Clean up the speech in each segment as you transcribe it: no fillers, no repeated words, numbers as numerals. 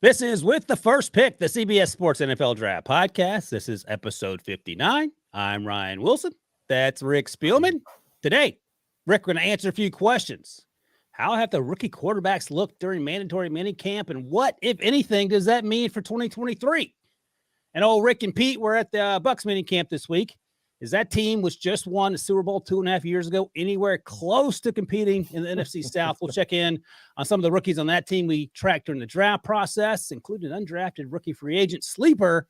This is With the First Pick, the CBS Sports NFL Draft Podcast. This is episode 59. I'm Ryan Wilson. That's Rick Spielman. Today, Rick, we're going to answer a few questions. How have the rookie quarterbacks looked during mandatory minicamp, and what, if anything, does that mean for 2023? And old Rick and Pete were at the Bucs minicamp this week. Is that team, which just won the Super Bowl 2.5 years ago, anywhere close to competing in the NFC South? We'll check in on some of the rookies on that team we tracked during the draft process, including an undrafted rookie free agent sleeper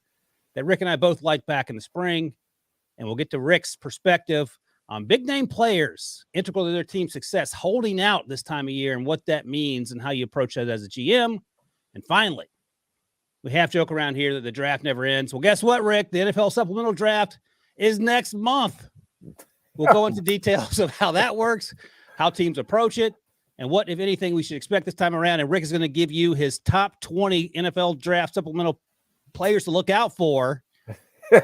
that Rick and I both liked back in the spring. And we'll get to Rick's perspective on big-name players integral to their team's success, holding out this time of year and what that means and how you approach that as a GM. And finally, we half joke around here that the draft never ends. Well, guess what, Rick? The NFL Supplemental Draft is next month. We'll go into details of how that works, how teams approach it, and what, if anything, we should expect this time around. And Rick is going to give you his top 20 NFL draft supplemental players to look out for. Why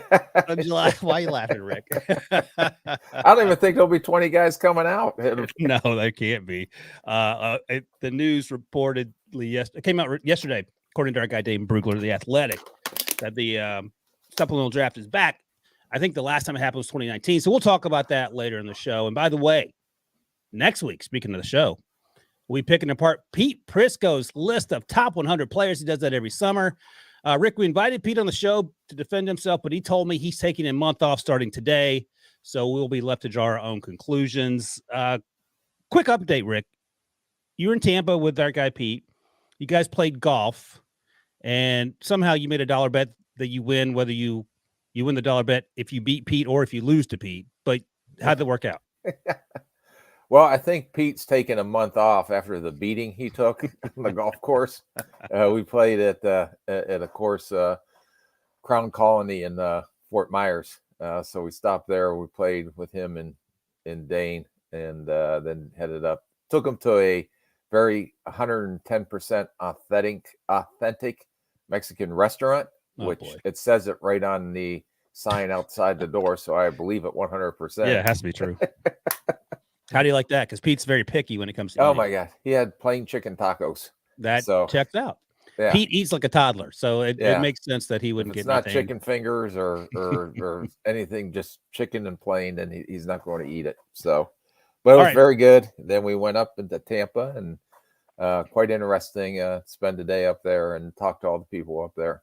are you laughing, Rick? I don't even think there'll be 20 guys coming out. No, there can't be. The news reportedly came out yesterday, according to our guy Dave Brugler of The Athletic, that the supplemental draft is back. I think the last time it happened was 2019. So we'll talk about that later in the show. And by the way, next week, speaking of the show, we'll be picking apart Pete Prisco's list of top 100 players. He does that every summer. Rick, we invited Pete on the show to defend himself, but he told me he's taking a month off starting today. So we'll be left to draw our own conclusions. Quick update, Rick. You were in Tampa with our guy Pete. You guys played golf, and somehow you made a dollar bet that you win, whether you win the dollar bet if you beat Pete or if you lose to Pete. But how'd that work out? Well, I think Pete's taking a month off after the beating he took on the golf course. We played at a course, Crown Colony in Fort Myers. So we stopped there. We played with him in Dane, and then headed up. Took him to a very 110% authentic Mexican restaurant, which it says it right on the sign outside the door. So I believe it 100%. Yeah, it has to be true. How do you like that? Because Pete's very picky when it comes to eating. My God. He had plain chicken tacos. That checks out. Yeah. Pete eats like a toddler, so it makes sense that he wouldn't get not chicken fingers or anything, just chicken and plain, and he's not going to eat it. So, but it was very good. Then we went up into Tampa, and quite interesting. Spend a day up there and talk to all the people up there.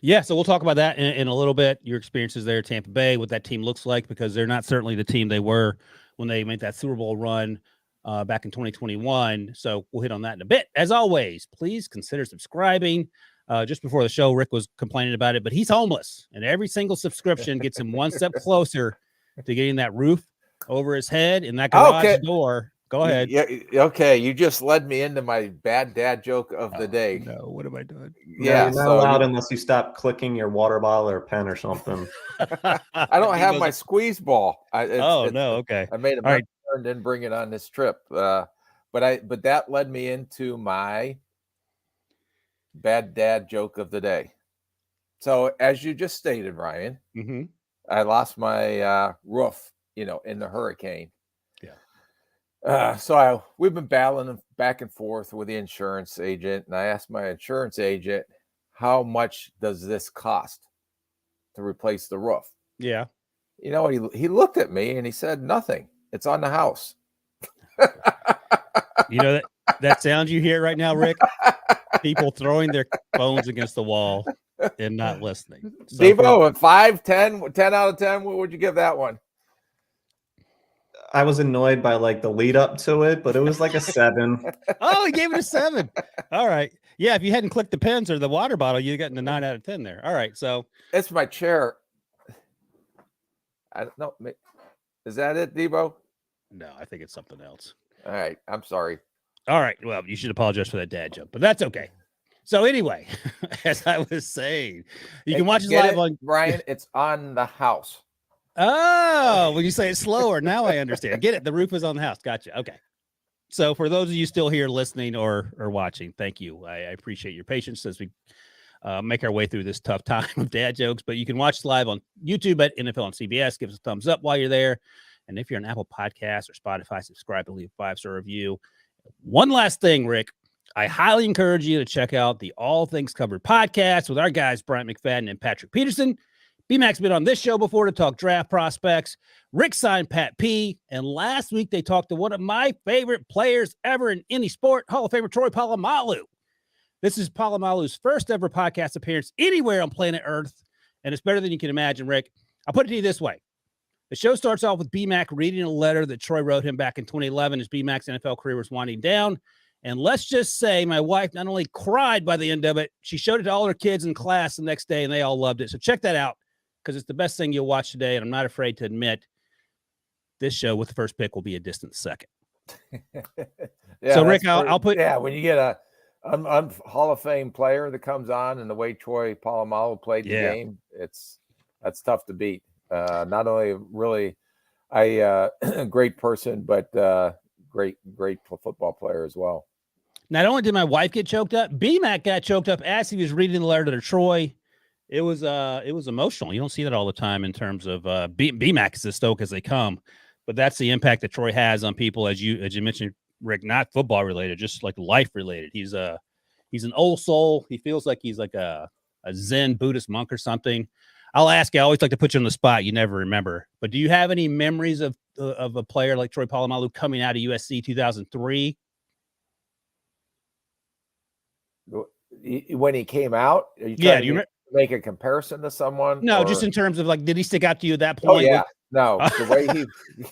Yeah, so we'll talk about that in a little bit. Your experiences there at Tampa Bay, what that team looks like, because they're not certainly the team they were when they made that Super Bowl run back in 2021. So we'll hit on that in a bit. As always, please consider subscribing. Just before the show, Rick was complaining about it, but he's homeless, and every single subscription gets him one step closer to getting that roof over his head and that garage door. Go ahead. Yeah. Okay. You just led me into my bad dad joke of the day. No, what am I doing? Yeah, you're not allowed unless you stop clicking your water bottle or pen or something. I don't have my squeeze ball. Okay. I made a turn and didn't bring it on this trip. But that led me into my bad dad joke of the day. So as you just stated, Ryan, I lost my roof, in the hurricane. So we've been battling back and forth with the insurance agent, and I asked my insurance agent, how much does this cost to replace the roof? Yeah. He looked at me and he said, nothing. It's on the house. That sound you hear right now, Rick? People throwing their phones against the wall and not listening. So Devo, 5, 10 out of 10, what would you give that one? I was annoyed by the lead up to it, but it was like a 7. Oh, he gave it a 7. All right. Yeah, if you hadn't clicked the pens or the water bottle, you'd gotten a 9 out of 10 there. All right. So it's my chair. I don't know. Is that it, Debo? No, I think it's something else. All right. I'm sorry. All right. Well, you should apologize for that dad joke, but that's okay. So anyway, as I was saying, you can watch us live on Brian. It's on the house. Oh, when you say it slower, now I understand. Get it. The roof is on the house. Gotcha. Okay. So for those of you still here listening or watching, thank you. I appreciate your patience as we make our way through this tough time of dad jokes. But you can watch us live on YouTube at NFL on CBS. Give us a thumbs up while you're there. And if you're on Apple Podcasts or Spotify, subscribe and leave a 5-star review. One last thing, Rick. I highly encourage you to check out the All Things Covered podcast with our guys, Brian McFadden and Patrick Peterson. BMAC's been on this show before to talk draft prospects. Rick signed Pat P. And last week they talked to one of my favorite players ever in any sport, Hall of Famer Troy Polamalu. This is Polamalu's first ever podcast appearance anywhere on planet Earth, and it's better than you can imagine, Rick. I'll put it to you this way. The show starts off with BMAC reading a letter that Troy wrote him back in 2011 as BMAC's NFL career was winding down. And let's just say my wife not only cried by the end of it, she showed it to all her kids in class the next day, and they all loved it. So check that out because it's the best thing you'll watch today, and I'm not afraid to admit this show with the first pick will be a distant second. So, Rick, I'll put... Yeah, when you get a Hall of Fame player that comes on and the way Troy Polamalu played the game, that's tough to beat. Not only really a great person, but great football player as well. Not only did my wife get choked up, BMAC got choked up as he was reading the letter to Troy. It was emotional. You don't see that all the time in terms of BMAC is as stoic as they come, but that's the impact that Troy has on people, as you mentioned, Rick, not football related, just like life related. He's an old soul. He feels like he's like a Zen Buddhist monk or something. I'll ask you, I always like to put you on the spot. You never remember, but do you have any memories of a player like Troy Polamalu coming out of USC 2003? When he came out? Do you make a comparison to someone? No, just in terms of like, did he stick out to you at that point? Oh, yeah. No, the way he,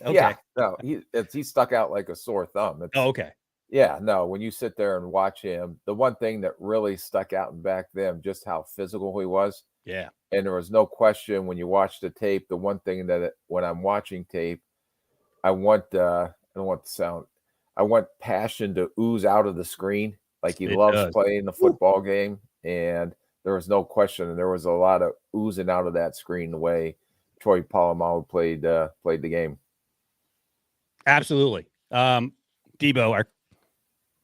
okay. Yeah, no, he stuck out like a sore thumb. Okay. Yeah, no, when you sit there and watch him, the one thing that really stuck out and back then, just how physical he was. Yeah. And there was no question when you watch the tape, the one thing that when I'm watching tape, I want, I don't want the sound. I want passion to ooze out of the screen. Like he loves playing the football game. And there was no question. And there was a lot of oozing out of that screen the way Troy Polamalu played the game. Absolutely. Debo, our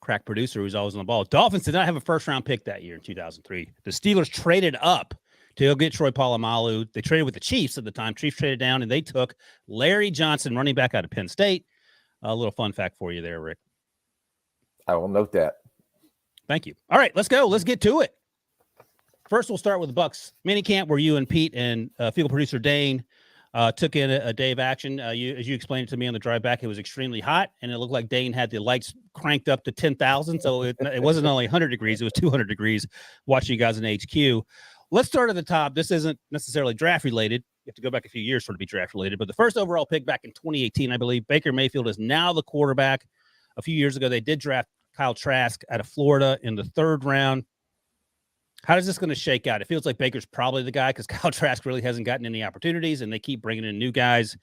crack producer who's always on the ball. Dolphins did not have a first-round pick that year in 2003. The Steelers traded up to go get Troy Polamalu. They traded with the Chiefs at the time. Chiefs traded down, and they took Larry Johnson, running back out of Penn State. A little fun fact for you there, Rick. I will note that. Thank you. All right, let's go. Let's get to it. First, we'll start with the Bucs minicamp, where you and Pete and field producer Dane took in a day of action. As you explained it to me on the drive back, it was extremely hot, and it looked like Dane had the lights cranked up to 10,000. So it wasn't only 100 degrees, it was 200 degrees watching you guys in HQ. Let's start at the top. This isn't necessarily draft related. You have to go back a few years for it to be draft related. But the first overall pick back in 2018, I believe, Baker Mayfield is now the quarterback. A few years ago, they did draft Kyle Trask out of Florida in the third round. How is this going to shake out? It feels like Baker's probably the guy because Kyle Trask really hasn't gotten any opportunities, and they keep bringing in new guys.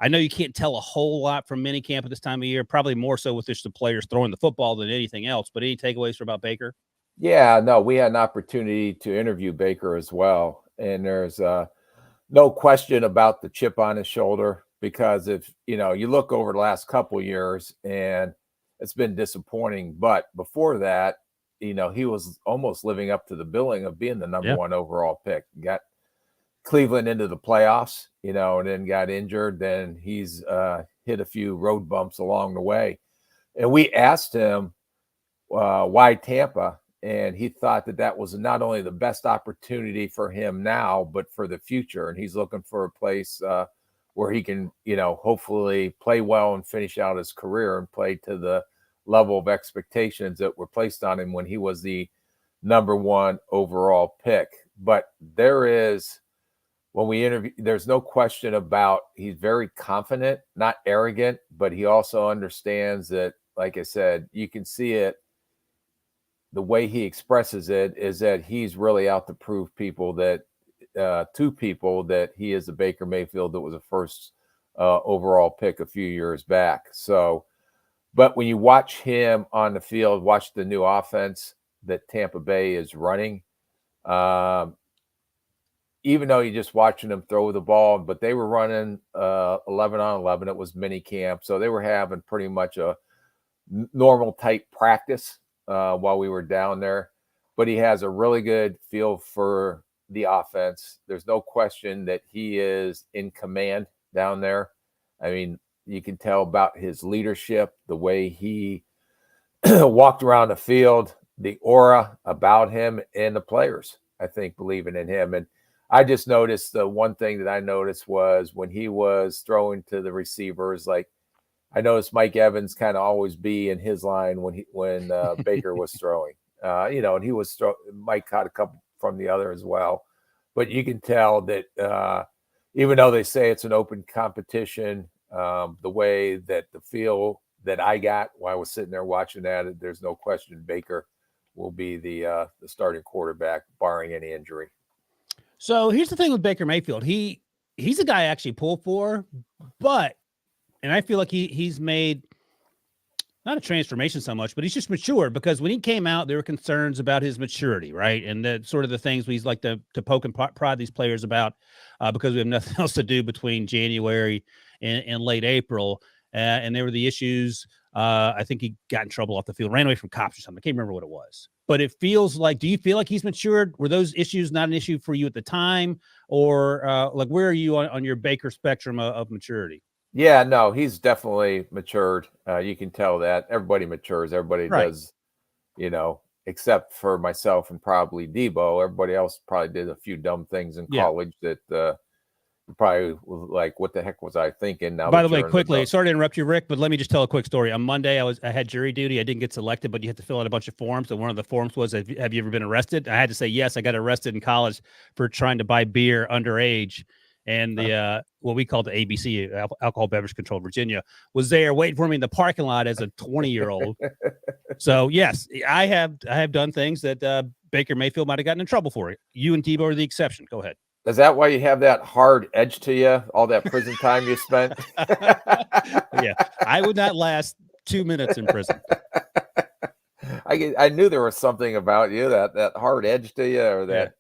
I know you can't tell a whole lot from minicamp at this time of year, probably more so with just the players throwing the football than anything else. But any takeaways about Baker? Yeah, no, we had an opportunity to interview Baker as well. And there's no question about the chip on his shoulder because if, you look over the last couple of years and it's been disappointing. But before that, he was almost living up to the billing of being the number one overall pick. Got Cleveland into the playoffs, and then got injured. Then he's hit a few road bumps along the way. And we asked him why Tampa, and he thought that was not only the best opportunity for him now, but for the future. And he's looking for a place where he can, hopefully play well and finish out his career and play to the level of expectations that were placed on him when he was the number one overall pick. But there's no question about he's very confident, not arrogant, but he also understands that, like I said, you can see it. The way he expresses it is that he's really out to prove people that to people that he is the Baker Mayfield that was a first overall pick a few years back. So, but when you watch him on the field, watch the new offense that Tampa Bay is running, even though you're just watching them throw the ball, but they were running 11 on 11. It was mini camp. So they were having pretty much a normal type practice while we were down there. But he has a really good feel for the offense. There's no question that he is in command down there. I mean, you can tell about his leadership, the way he walked around the field, the aura about him and the players, I think, believing in him. And I just noticed the one thing that I noticed was when he was throwing to the receivers, like I noticed Mike Evans kind of always be in his line when Baker was throwing, and he was Mike caught a couple from the other as well. But you can tell that even though they say it's an open competition, the way that the feel that I got while I was sitting there watching that, there's no question Baker will be the starting quarterback, barring any injury. So here's the thing with Baker Mayfield. He's a guy I actually pull for, and I feel like he's made not a transformation so much, but he's just matured, because when he came out, there were concerns about his maturity, right? And the sort of the things we like to poke and prod these players about because we have nothing else to do between January and late April. And there were the issues. I think he got in trouble off the field, ran away from cops or something. I can't remember what it was. But it feels like, do you feel like he's matured? Were those issues not an issue for you at the time? Or where are you on your Baker spectrum of maturity? Yeah, no, he's definitely matured. You can tell that. Everybody matures. Everybody does, except for myself and probably Debo. Everybody else probably did a few dumb things in college that probably was like, what the heck was I thinking? Now, by the way, quickly, sorry to interrupt you, Rick, but let me just tell a quick story. On Monday, I had jury duty. I didn't get selected, but you had to fill out a bunch of forms. And one of the forms was, have you ever been arrested? I had to say yes. I got arrested in college for trying to buy beer underage. And the what we call the ABC, Alcohol Beverage Control Virginia, was there waiting for me in the parking lot as a 20-year-old. So yes, I have done things that Baker Mayfield might have gotten in trouble for. You and Debo are the exception. Go ahead. Is that why you have that hard edge to you? All that prison time you spent? Yeah, I would not last 2 minutes in prison. I knew there was something about you, that hard edge to you, or that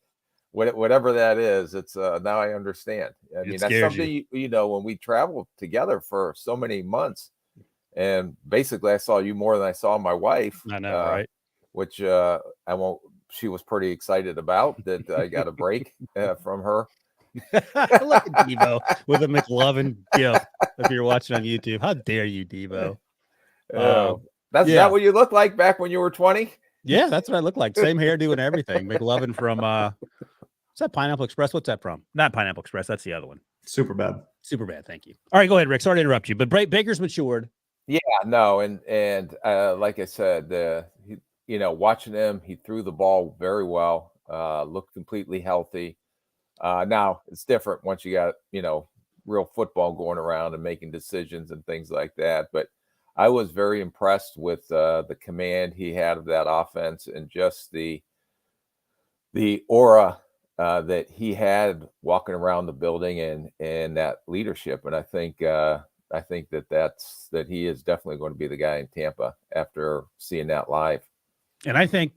whatever that is. It's now I understand. I mean, that's something you know when we traveled together for so many months, and basically I saw you more than I saw my wife. I know, right? Which I won't. She was pretty excited about that. I got a break from her. Look at Debo with a McLovin gift. If you're watching on YouTube, how dare you, Debo? That's not what you looked like back when you were 20. Yeah, that's what I look like. Same hairdo and everything. McLovin from what's that, Pineapple Express? What's that from? Not Pineapple Express. That's the other one. Super bad. Thank you. All right, go ahead, Rick. Sorry to interrupt you, but Baker's matured. Yeah, no, and like I said, watching him, he threw the ball very well. Looked completely healthy. Now it's different once you got real football going around and making decisions and things like that. But I was very impressed with the command he had of that offense and just the aura that he had walking around the building and that leadership. And I think that he is definitely going to be the guy in Tampa after seeing that live. And I think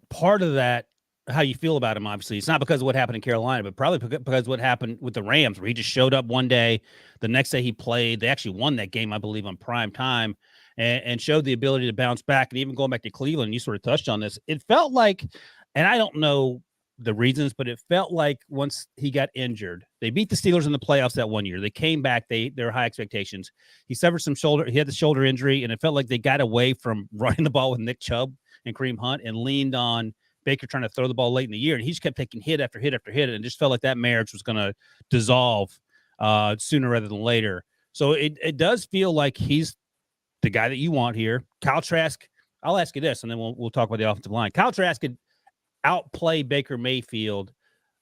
part of that, how you feel about him, obviously, it's not because of what happened in Carolina, but probably because of what happened with the Rams, where he just showed up one day. The next day he played. They actually won that game, I believe, on prime time and showed the ability to bounce back. And even going back to Cleveland, you sort of touched on this. It felt like, and I don't know the reasons, but it felt like once he got injured, they beat the Steelers in the playoffs that one year. They came back. There were high expectations. He suffered he had the shoulder injury, and it felt like they got away from running the ball with Nick Chubb and Kareem Hunt and leaned on Baker trying to throw the ball late in the year. And he just kept taking hit after hit after hit, and just felt like that marriage was going to dissolve sooner rather than later. So it does feel like he's the guy that you want here. Kyle Trask, I'll ask you this, and then we'll talk about the offensive line. Kyle Trask could outplay Baker Mayfield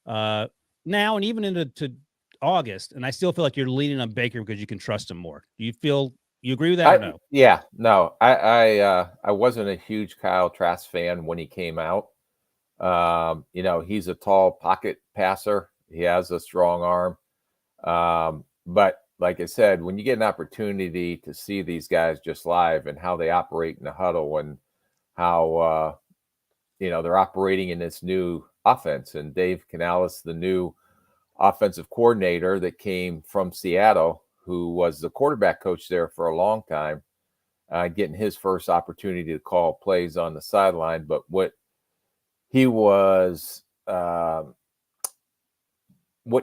now and even into August, and I still feel like you're leaning on Baker because you can trust him more. Do you agree with that or no? Yeah, no. I wasn't a huge Kyle Trask fan when he came out. He's a tall pocket passer. He has a strong arm. But like I said, when you get an opportunity to see these guys just live and how they operate in the huddle and how they're operating in this new offense, and Dave Canales, the new offensive coordinator that came from Seattle, who was the quarterback coach there for a long time, getting his first opportunity to call plays on the sideline. But what he was, what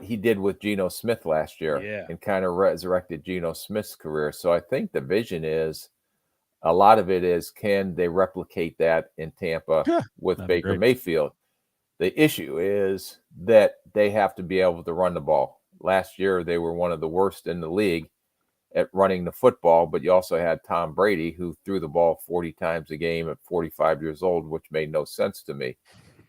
he did with Geno Smith last year and kind of resurrected Geno Smith's career. So I think the vision is A lot of it is, can they replicate that in Tampa with that'd be Baker great. Mayfield? The issue is that they have to be able to run the ball. Last year, they were one of the worst in the league at running the football, but you also had Tom Brady, who threw the ball 40 times a game at 45 years old, which made no sense to me.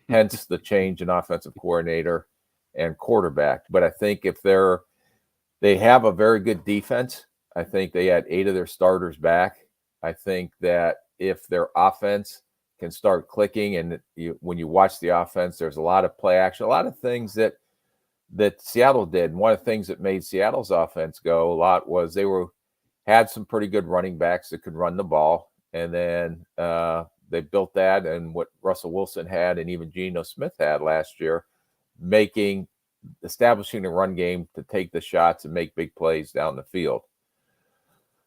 Hence the change in offensive coordinator and quarterback. But I think if they have a very good defense, I think they had 8 of their starters back. I think that if their offense can start clicking, and when you watch the offense, there's a lot of play action, a lot of things that Seattle did. And one of the things that made Seattle's offense go a lot was they had some pretty good running backs that could run the ball. And then they built that, and what Russell Wilson had and even Geno Smith had last year, establishing a run game to take the shots and make big plays down the field.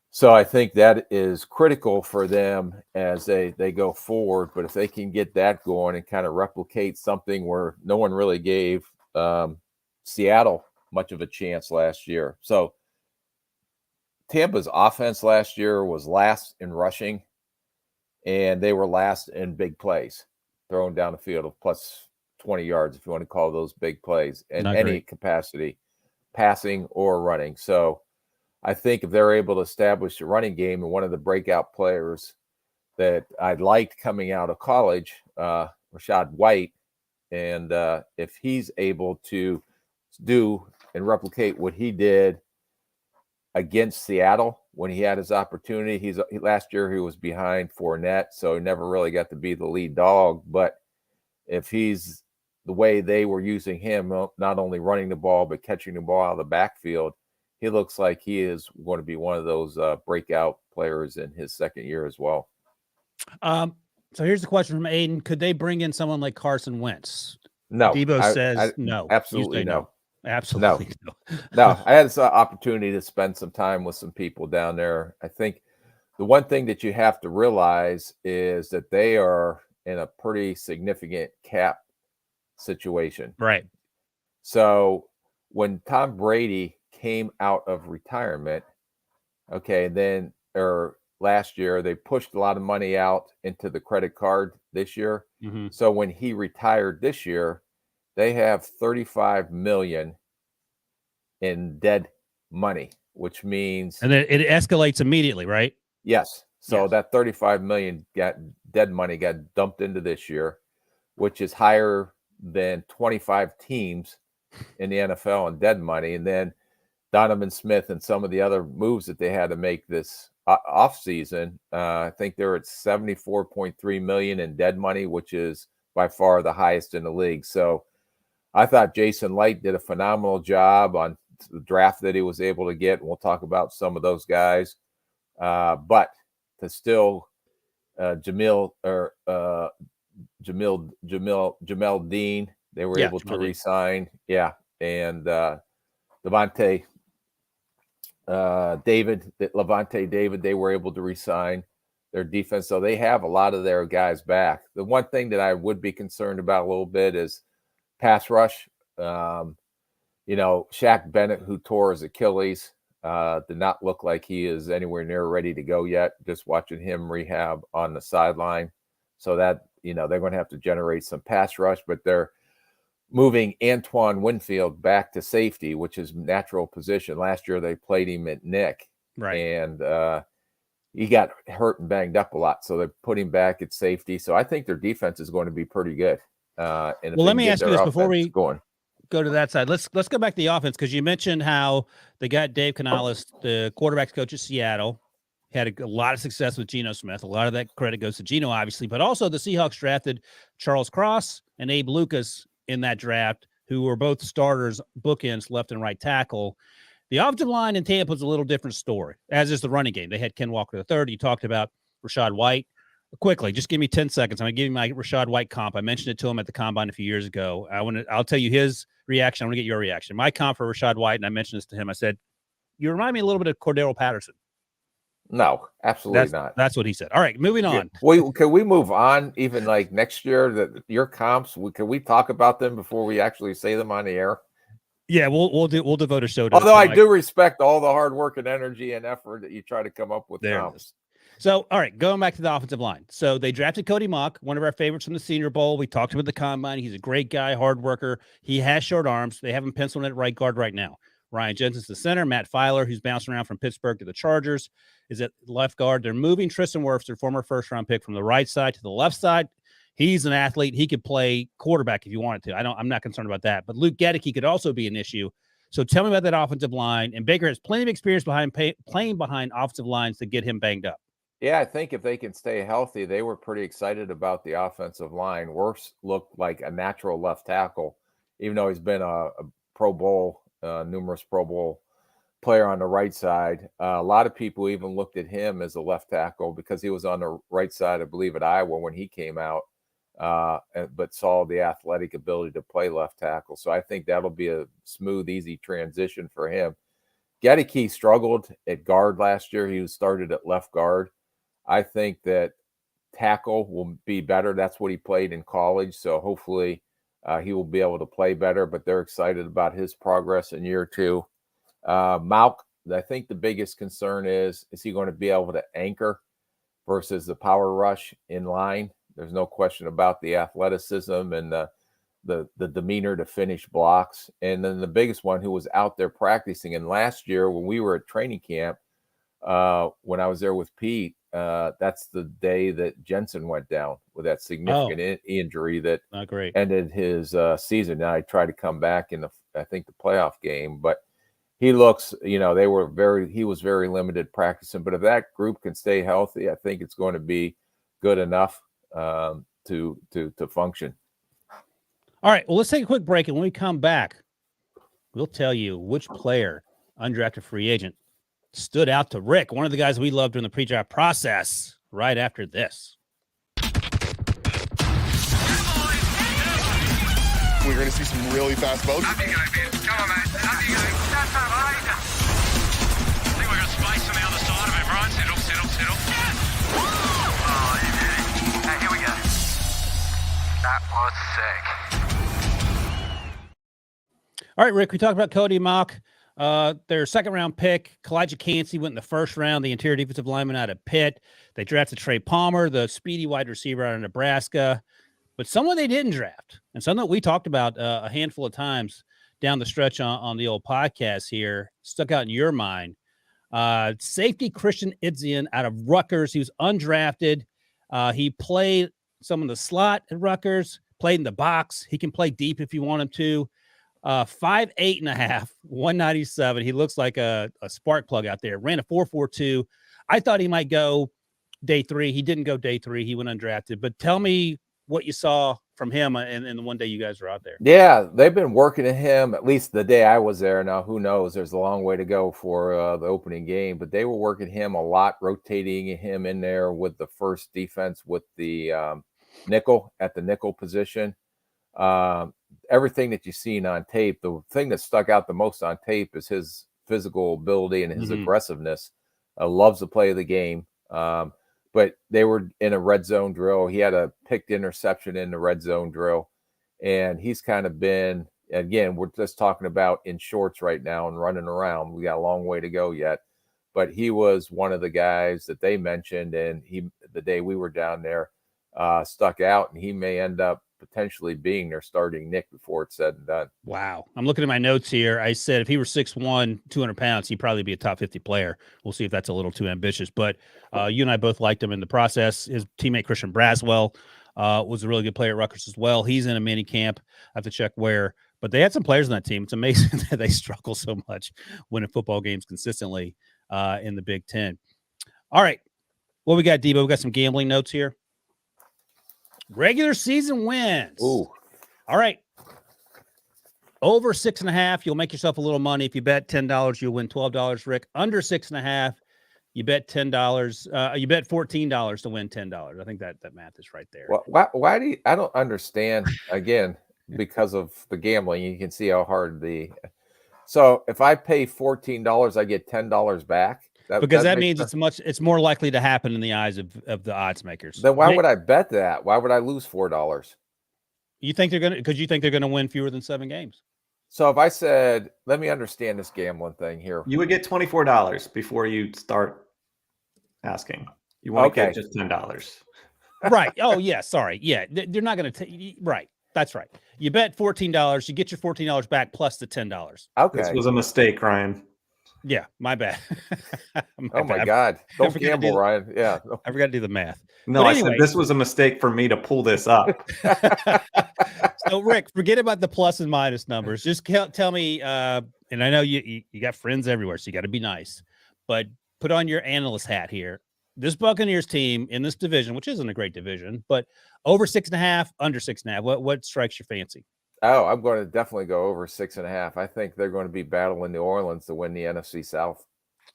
So I think that is critical for them as they go forward. But if they can get that going and kind of replicate something where no one really gave Seattle much of a chance last year. So Tampa's offense last year was last in rushing, and they were last in big plays, throwing down the field of plus 20 yards, if you want to call those big plays, in any capacity, passing or running. So I think if they're able to establish a running game, and one of the breakout players that I liked coming out of college, Rachaad White, and if he's able to do and replicate what he did against Seattle when he had his opportunity. Last year he was behind Fournette, so he never really got to be the lead dog. But if he's the way they were using him, not only running the ball but catching the ball out of the backfield, he looks like he is going to be one of those breakout players in his second year as well. So here's the question from Aiden: could they bring in someone like Carson Wentz? No. Debo says no. Absolutely no. Absolutely no. I had this opportunity to spend some time with some people down there. I think the one thing that you have to realize is that they are in a pretty significant cap situation. Right. So when Tom Brady came out of retirement, last year, they pushed a lot of money out into the credit card this year. Mm-hmm. So when he retired this year, they have $35 million in dead money, which means, and then it escalates immediately, right? Yes. So yes. That $35 million dead money got dumped into this year, which is higher than 25 teams in the NFL in dead money. And then Donovan Smith and some of the other moves that they had to make this offseason, I think they're at $74.3 million in dead money, which is by far the highest in the league. So I thought Jason Light did a phenomenal job on the draft that he was able to get. And we'll talk about some of those guys. But to still Jamel Dean, they were able to re-sign. Yeah. And Levante David, they were able to re-sign their defense. So they have a lot of their guys back. The one thing that I would be concerned about a little bit is pass rush. Shaq Bennett, who tore his Achilles, did not look like he is anywhere near ready to go yet. Just watching him rehab on the sideline. So that, they're going to have to generate some pass rush, but they're moving Antoine Winfield back to safety, which is natural position. Last year they played him at Nick, right? And he got hurt and banged up a lot, so they put him back at safety. So I think their defense is going to be pretty good. Well, let me ask you this before we go to that side. Let's go back to the offense, because you mentioned how they got Dave Canales, the quarterback's coach at Seattle, had a lot of success with Geno Smith. A lot of that credit goes to Geno, obviously, but also the Seahawks drafted Charles Cross and Abe Lucas in that draft, who were both starters, bookends, left and right tackle. The offensive line in Tampa is a little different story, as is the running game. They had Ken Walker III. You talked about Rachaad White. Quickly, just give me 10 seconds. I'm going to give you my Rachaad White comp. I mentioned it to him at the Combine a few years ago. I'll tell you his reaction. I want to get your reaction. My comp for Rachaad White, and I mentioned this to him, I said, you remind me a little bit of Cordero Patterson. No, absolutely not. That's what he said. All right, moving on. Can we move on even like next year? Your comps, can we talk about them before we actually say them on the air? Yeah, we'll devote a show to Although I do respect all the hard work and energy and effort that you try to come up with there comps. So, all right, going back to the offensive line. So they drafted Cody Mock, one of our favorites from the Senior Bowl. We talked about the combine. He's a great guy, hard worker. He has short arms. They have him penciled in at right guard right now. Ryan Jensen's the center. Matt Filer, who's bouncing around from Pittsburgh to the Chargers, is at left guard. They're moving Tristan Wirfs, their former first-round pick, from the right side to the left side. He's an athlete. He could play quarterback if you wanted to. I'm not concerned about that. But Luke Gedeke could also be an issue. So tell me about that offensive line. And Baker has plenty of experience playing behind offensive lines to get him banged up. Yeah, I think if they can stay healthy, they were pretty excited about the offensive line. Wirfs looked like a natural left tackle, even though he's been a Pro Bowl, numerous Pro Bowl player on the right side. A lot of people even looked at him as a left tackle because he was on the right side, I believe, at Iowa when he came out, but saw the athletic ability to play left tackle. So I think that'll be a smooth, easy transition for him. Gedeke struggled at guard last year. He was started at left guard. I think that tackle will be better. That's what he played in college. So hopefully he will be able to play better, but they're excited about his progress in year 2. Malk, I think the biggest concern is he going to be able to anchor versus the power rush in line? There's no question about the athleticism and the demeanor to finish blocks. And then the biggest one who was out there practicing. And last year when we were at training camp, when I was there with Pete, that's the day that Jensen went down with that significant injury that ended his season. Now I tried to come back in I think the playoff game, but he looks, he was very limited practicing. But if that group can stay healthy, I think it's going to be good enough to function. All right. Well, let's take a quick break, and when we come back, we'll tell you which player, undrafted free agent, stood out to Rick, one of the guys we loved during the pre-draft process, right after this. We're going to see some really fast boats. Up you go, Ben. Come on, mate. Up you go. That's all right. I think we're going to space on the other side of him, right? Settle. Yes! Oh, you did it. Hey, here we go. That was sick. All right, Rick, we talked about Cody Mock. Their second-round pick, Kalijah Cansey, went in the first round, the interior defensive lineman out of Pitt. They drafted Trey Palmer, the speedy wide receiver out of Nebraska. But someone they didn't draft, and someone that we talked about a handful of times down the stretch on the old podcast here, stuck out in your mind. Safety Christian Itzian out of Rutgers. He was undrafted. He played some of the slot at Rutgers, played in the box. He can play deep if you want him to. 5'8.5", 197. He looks like a spark plug out there. Ran a 4.42. I thought he might go day 3. He didn't go day 3. He went undrafted. But tell me what you saw from him in the one day you guys were out there. Yeah, they've been working at him at least the day I was there. Now, who knows? There's a long way to go for the opening game, but they were working him a lot, rotating him in there with the first defense with the nickel at the nickel position. Everything that you've seen on tape, the thing that stuck out the most on tape is his physical ability and his aggressiveness. Loves to play the game. But they were in a red zone drill. He had a picked interception in the red zone drill. And he's kind of been, again, we're just talking about in shorts right now and running around. We got a long way to go yet. But he was one of the guys that they mentioned. And the day we were down there, stuck out. And he may end up potentially being their starting Nick before it's said and done. Wow. I'm looking at my notes here. I said if he were 6'1", 200 pounds, he'd probably be a top 50 player. We'll see if that's a little too ambitious. But you and I both liked him in the process. His teammate Christian Braswell was a really good player at Rutgers as well. He's in a mini camp. I have to check where. But they had some players on that team. It's amazing that they struggle so much winning football games consistently in the Big Ten. All right. What we got, Debo? We got some gambling notes here. Regular season wins. Ooh. All right. Over 6.5, you'll make yourself a little money. If you bet $10, you'll win $12, Rick. Under 6.5, you bet $10. You bet $14 to win $10. I think that math is right there. Well, why do you, I don't understand, again, because of the gambling, you can see how hard so if I pay $14, I get $10 back. Because that means it's more likely to happen in the eyes of the odds makers. Then why would I bet that? Why would I lose $4? You think they're going to win fewer than 7 games. So if I said, let me understand this gambling thing here. You would get $24 before you start asking. You want to Okay. get just $10. Right. Oh, yeah. Sorry. Yeah. They're not going to take. Right. That's right. You bet $14. You get your $14 back plus the $10. This Okay. was a mistake, Ryan. Yeah. My bad. Oh my bad. God. Don't forgot to gamble, do- Ryan. Yeah. I forgot to do the math. No, But I anyway. said this was a mistake for me to pull this up. So, Rick, forget about the plus and minus numbers. Just tell me, and I know you got friends everywhere, so you got to be nice, but put on your analyst hat here. This Buccaneers team in this division, which isn't a great division, but over 6.5, under 6.5. What strikes your fancy? Oh, I'm going to definitely go over 6.5. I think they're going to be battling New Orleans to win the NFC South.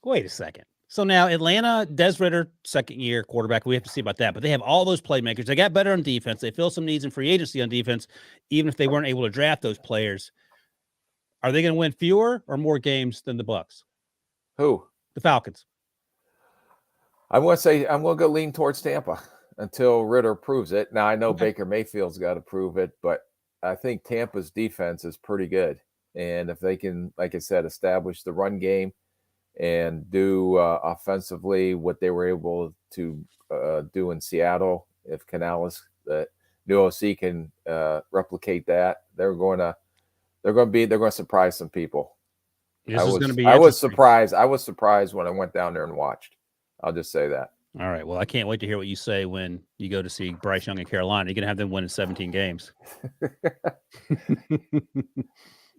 Wait a second. So now Atlanta, Des Ridder, second-year quarterback. We have to see about that. But they have all those playmakers. They got better on defense. They fill some needs in free agency on defense, even if they weren't able to draft those players. Are they going to win fewer or more games than the Bucs? Who? The Falcons. I'm going to go lean towards Tampa until Ritter proves it. Now, I know Okay. Baker Mayfield's got to prove it, but I think Tampa's defense is pretty good. And if they can, like I said, establish the run game and do offensively what they were able to do in Seattle, if Canales, the new OC, can replicate that, they're going to surprise some people. This is going to be. I was interesting. surprised. I was surprised when I went down there and watched. I'll just say that. All right. Well, I can't wait to hear what you say when you go to see Bryce Young in Carolina. You're going to have them winning 17 games.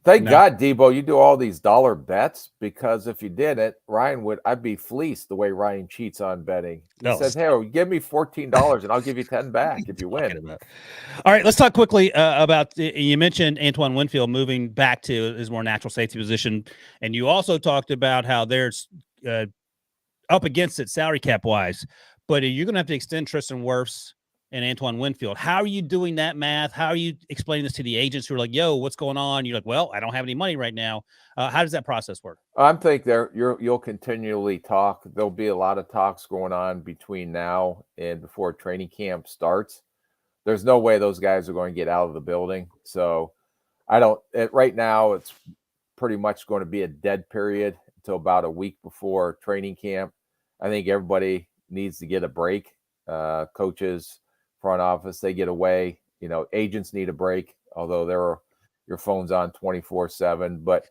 Thank No. God, Debo, you do all these dollar bets, because if you didn't, I'd be fleeced the way Ryan cheats on betting. He No. says, "Hey, give me $14 and I'll give you 10 back if you win." All right, let's talk quickly about, you mentioned Antoine Winfield moving back to his more natural safety position, and you also talked about how there's up against it salary cap wise, but you're going to have to extend Tristan Wirfs and Antoine Winfield. How are you doing that math? How are you explaining this to the agents who are like, yo, what's going on? You're like, well, I don't have any money right now. How does that process work? I'm thinking you'll continually talk. There'll be a lot of talks going on between now and before training camp starts. There's no way those guys are going to get out of the building. So right now it's pretty much going to be a dead period until about a week before training camp. I think everybody needs to get a break. Coaches, front office, they get away. Agents need a break, although your phone's on 24/7. But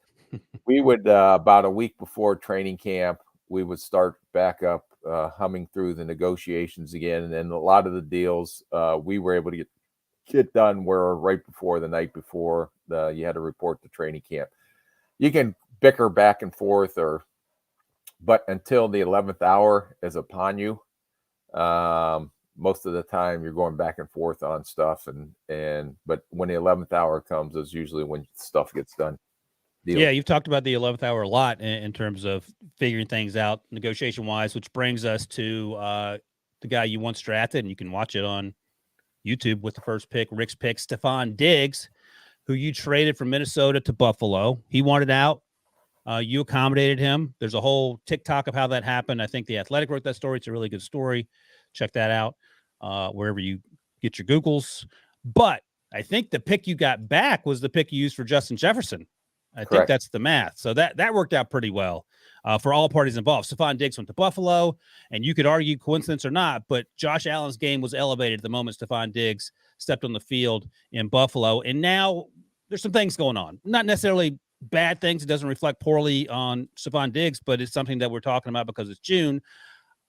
we would, about a week before training camp, we would start back up humming through the negotiations again. And then a lot of the deals we were able to get done were right before the night before you had to report to training camp. You can bicker back and forth, but until the 11th hour is upon you, most of the time you're going back and forth on stuff, but when the 11th hour comes is usually when stuff gets done. Yeah, you've talked about the 11th hour a lot in terms of figuring things out negotiation wise, which brings us to the guy you once drafted, and you can watch it on YouTube with the first pick, Rick's pick, Stefon Diggs, who you traded from Minnesota to Buffalo. He wanted out. You accommodated him. There's a whole TikTok of how that happened. I think The Athletic wrote that story. It's a really good story. Check that out wherever you get your Googles. But I think the pick you got back was the pick you used for Justin Jefferson. I think that's the math. So that worked out pretty well for all parties involved. Stefon Diggs went to Buffalo, and you could argue coincidence or not, but Josh Allen's game was elevated the moment Stefon Diggs stepped on the field in Buffalo. And now there's some things going on. Not necessarily bad things. It doesn't reflect poorly on Stefon Diggs, but it's something that we're talking about because it's June.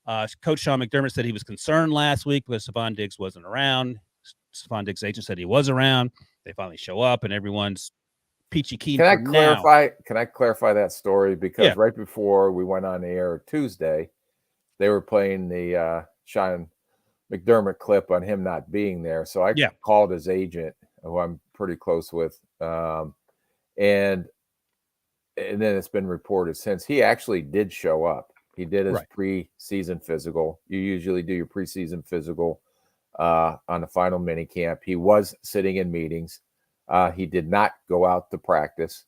Coach Sean McDermott said he was concerned last week because Stefon Diggs wasn't around. Stefon Diggs' agent said he was around. They finally show up, and everyone's peachy keen. Can I clarify that story? Because right before we went on the air Tuesday, they were playing the Sean McDermott clip on him not being there. So I called his agent, who I'm pretty close with, and then it's been reported since he actually did show up. He did his preseason physical. You usually do your preseason physical on the final minicamp. He was sitting in meetings. He did not go out to practice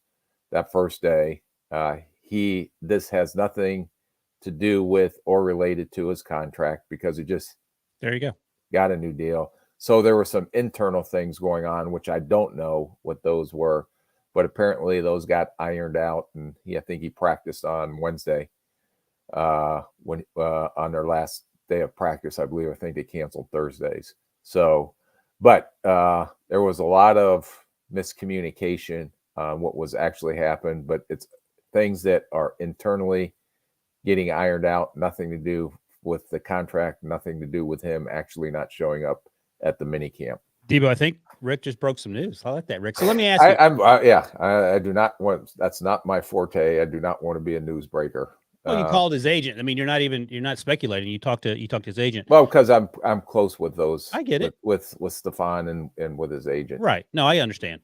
that first day. This has nothing to do with or related to his contract, because he just got a new deal. So there were some internal things going on, which I don't know what those were, but apparently those got ironed out. And I think he practiced on Wednesday when on their last day of practice. I believe. I think they canceled Thursdays. So, but there was a lot of miscommunication on what was actually happened. But it's things that are internally getting ironed out. Nothing to do with the contract. Nothing to do with him actually not showing up at the minicamp. Debo, I think Rick just broke some news. I like that, Rick. So let me ask you. I do not want. That's not my forte. I do not want to be a newsbreaker. Well, you called his agent. I mean, you're not speculating. You talked to his agent. Well, because I'm close with those. I get it with Stefon and with his agent. Right. No, I understand.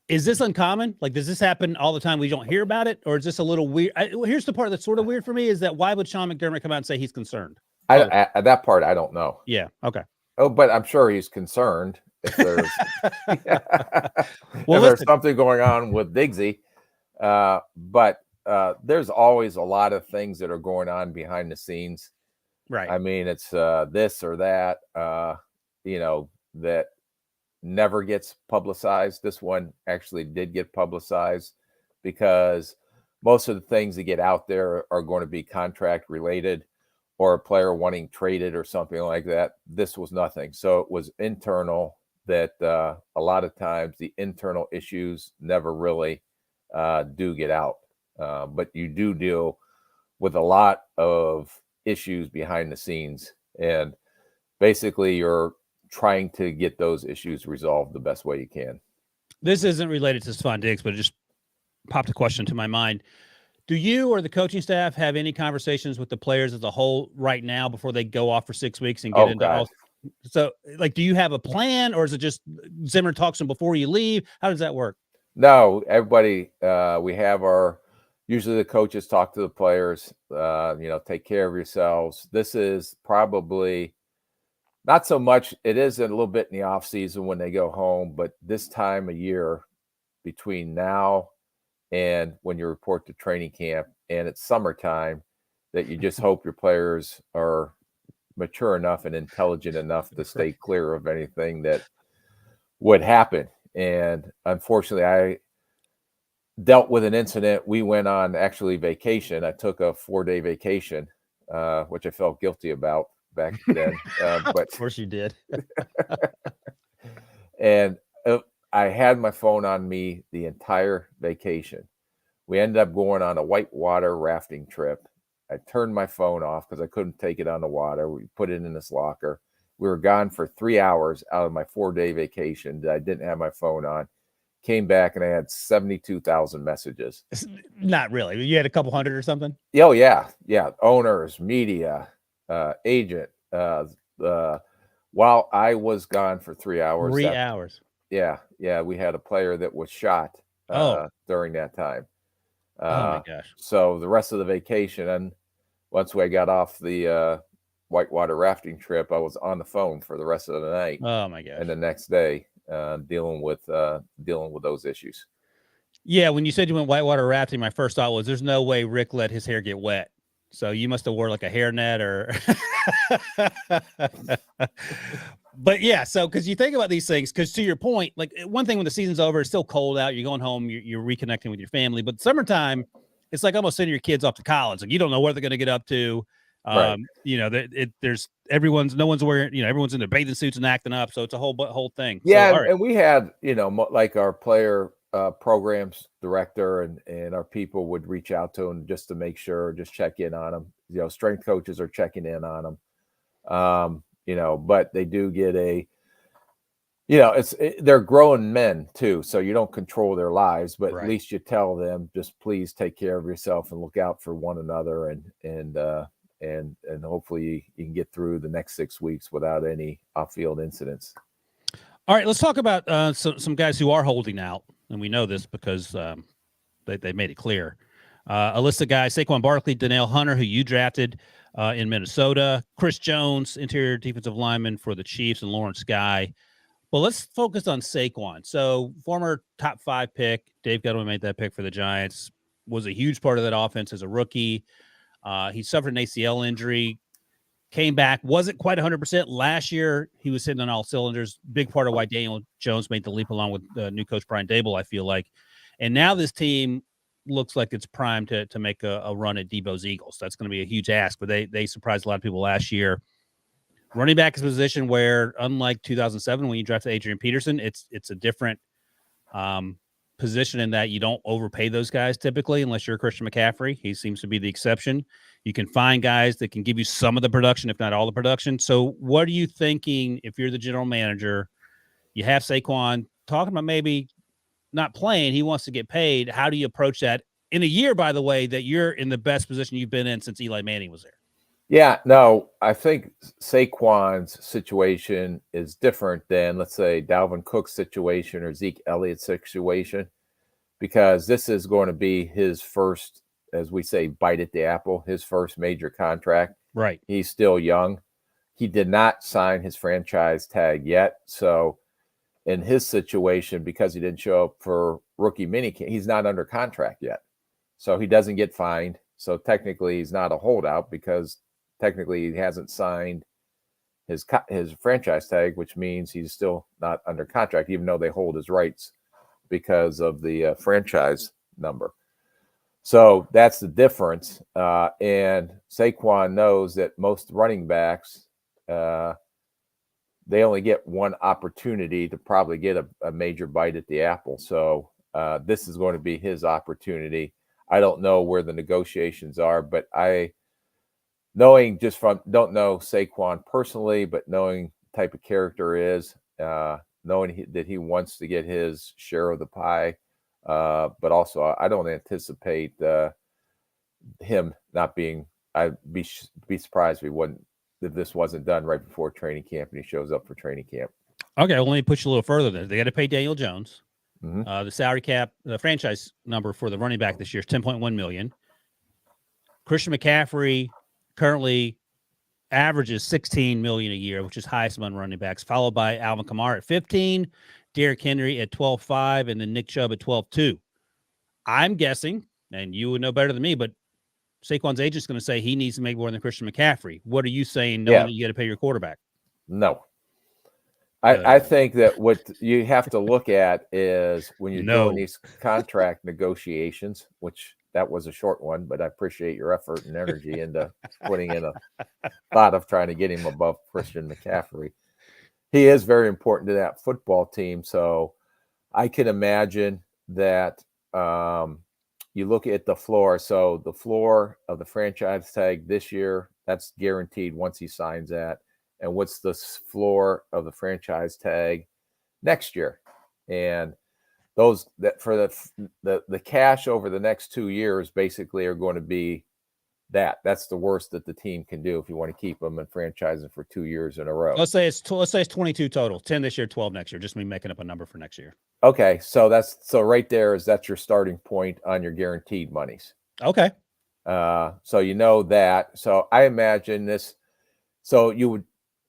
Is this uncommon? Like, does this happen all the time? We don't hear about it, or is this a little weird? Here's the part that's sort of weird for me: is that why would Sean McDermott come out and say he's concerned? At that part, I don't know. Yeah. Okay. Oh, but I'm sure he's concerned if there's well, if there's something going on with Diggsy. But there's always a lot of things that are going on behind the scenes. Right. I mean, it's this or that, that never gets publicized. This one actually did get publicized because most of the things that get out there are going to be contract related or a player wanting traded or something like that. This was nothing. So it was internal that a lot of times the internal issues never really do get out. But you do deal with a lot of issues behind the scenes. And basically you're trying to get those issues resolved the best way you can. This isn't related to Stefon Diggs, but it just popped a question to my mind. Do you or the coaching staff have any conversations with the players as a whole right now before they go off for 6 weeks and get into all? So, like, do you have a plan, or is it just Zimmer talks to them before you leave? How does that work? No, everybody, we have usually the coaches talk to the players, take care of yourselves. This is probably not so much. It is a little bit in the off season when they go home, but this time of year between now and when you report to training camp and it's summertime, that you just hope your players are mature enough and intelligent enough to stay clear of anything that would happen. And unfortunately, I dealt with an incident. We went on actually vacation. I took a 4-day vacation, which I felt guilty about back then. But of course you did. And I had my phone on me the entire vacation. We ended up going on a whitewater rafting trip. I turned my phone off because I couldn't take it on the water. We put it in this locker. We were gone for 3 hours out of my 4-day vacation that I didn't have my phone on. Came back and I had 72,000 messages. Not really. You had a couple hundred or something? Oh, yeah. Yeah. Owners, media, agent. While I was gone for 3 hours. 3 hours. Yeah. Yeah. We had a player that was shot during that time. Oh, my gosh. So the rest of the vacation, and once we got off the whitewater rafting trip, I was on the phone for the rest of the night. Oh, my gosh. And the next day, dealing with those issues. Yeah, when you said you went whitewater rafting, my first thought was there's no way Rick let his hair get wet. So you must have wore like a hairnet or but yeah, so because you think about these things, because to your point, like one thing when the season's over, it's still cold out, you're going home, you're reconnecting with your family, but summertime, it's like almost sending your kids off to college. Like you don't know what they're going to get up to. Right. There's no one's wearing, everyone's in their bathing suits and acting up. So it's a whole thing. Yeah. So, and we had, like our player programs director and our people would reach out to them just to make sure, just check in on them. Strength coaches are checking in on them. But they do get they're grown men too. So you don't control their lives, but right. At least you tell them, just please take care of yourself and look out for one another. And hopefully you can get through the next 6 weeks without any off-field incidents. All right, let's talk about some guys who are holding out, and we know this because they made it clear. A list of guys: Saquon Barkley, Danielle Hunter, who you drafted in Minnesota, Chris Jones, interior defensive lineman for the Chiefs, and Lawrence Guy. Well, let's focus on Saquon. So, former top 5 pick, Dave Gettleman made that pick for the Giants, was a huge part of that offense as a rookie. He suffered an ACL injury, came back, wasn't quite 100%. Last year, he was hitting on all cylinders. Big part of why Daniel Jones made the leap along with new coach Brian Daboll, I feel like. And now this team looks like it's primed to make a run at Debo's Eagles. That's going to be a huge ask, but they surprised a lot of people last year. running back is a position where, unlike 2007 when you drafted Adrian Peterson, it's a different position in that you don't overpay those guys typically, unless you're Christian McCaffrey. He seems to be the exception. You can find guys that can give you some of the production, if not all the production. So what are you thinking if you're the general manager? You have Saquon talking about maybe not playing. He wants to get paid. How do you approach that in a year, by the way, that you're in the best position you've been in since Eli Manning was there? Yeah, no, I think Saquon's situation is different than, let's say, Dalvin Cook's situation or Zeke Elliott's situation, because this is going to be his first, as we say, bite at the apple, his first major contract. Right. He's still young. He did not sign his franchise tag yet. So in his situation, because he didn't show up for rookie minicamp, he's not under contract yet. So he doesn't get fined. So technically he's not a holdout because technically he hasn't signed his franchise tag, which means he's still not under contract, even though they hold his rights because of the franchise number. So that's the difference. And Saquon knows that most running backs, they only get one opportunity to probably get a major bite at the apple. So this is going to be his opportunity. I don't know where the negotiations are, but don't know Saquon personally, but knowing the type of character is, knowing that he wants to get his share of the pie. But also I don't anticipate him not being, I'd be surprised if this wasn't done right before training camp and he shows up for training camp. Okay, well, let me push you a little further then. They got to pay Daniel Jones. Mm-hmm. The salary cap, the franchise number for the running back this year is $10.1 million. Christian McCaffrey currently averages $16 million a year, which is highest among running backs, followed by Alvin Kamara at 15, Derrick Henry at 12.5, and then Nick Chubb at 12.2. I'm guessing, and you would know better than me, but Saquon's agent's going to say he needs to make more than Christian McCaffrey. What are you saying, knowing that you got to pay your quarterback? No. I think that what you have to look at is when you're doing these contract negotiations, which that was a short one, but I appreciate your effort and energy into putting in a thought of trying to get him above Christian McCaffrey. He is very important to that football team. So I can imagine that you look at the floor. So the floor of the franchise tag this year, that's guaranteed once he signs that. And what's the floor of the franchise tag next year? And those that for the cash over the next 2 years basically are going to be that's the worst that the team can do if you want to keep them and franchising for 2 years in a row. Let's say it's 22 total, 10 this year, 12 next year. Just me making up a number for next year. Okay, so right there that's your starting point on your guaranteed monies. Okay. So you know that. So I imagine this. So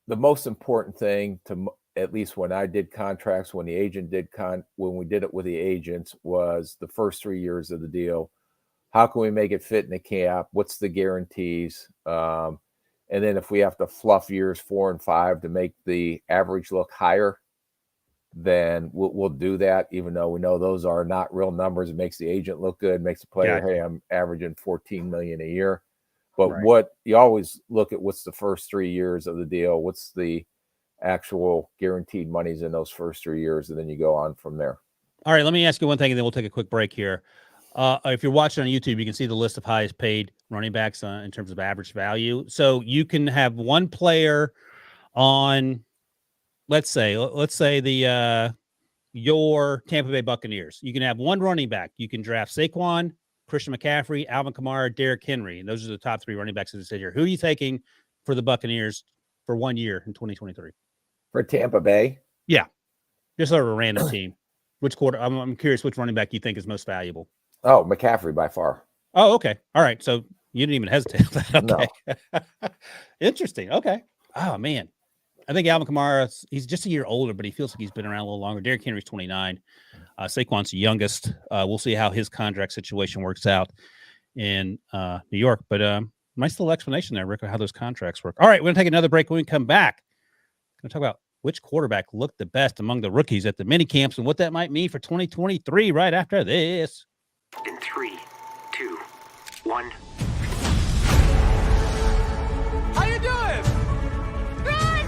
the most important thing to, at least when I did contracts, when the agent did when we did it with the agents, was the first 3 years of the deal. How can we make it fit in the cap? What's the guarantees? And then if we have to fluff years 4 and 5 to make the average look higher, then we'll do that, even though we know those are not real numbers. It makes the agent look good, makes the player, hey, I'm averaging $14 million a year. But what you always look at, what's the first 3 years of the deal? What's the actual guaranteed monies in those first 3 years? And then you go on from there. All right, let me ask you one thing, and then we'll take a quick break here. If you're watching on YouTube, you can see the list of highest paid running backs in terms of average value. So you can have one player on, let's say your Tampa Bay Buccaneers. You can have one running back. You can draft Saquon, Christian McCaffrey, Alvin Kamara, Derrick Henry, and those are the top 3 running backs as I said here. Who are you taking for the Buccaneers for 1 year in 2023? For Tampa Bay? Yeah, just sort of a random team. Which quarter? I'm curious which running back you think is most valuable. Oh, McCaffrey by far. Oh, okay. All right. So you didn't even hesitate. Okay. No. Interesting. Okay. Oh, man. I think Alvin Kamara, he's just a year older, but he feels like he's been around a little longer. Derrick Henry's 29. Saquon's the youngest. We'll see how his contract situation works out in New York. But nice little explanation there, Rick, of how those contracts work. All right. We're going to take another break. When we come back, we're going to talk about which quarterback looked the best among the rookies at the mini camps and what that might mean for 2023 right after this. In 3, 2, 1. How you doing? Good!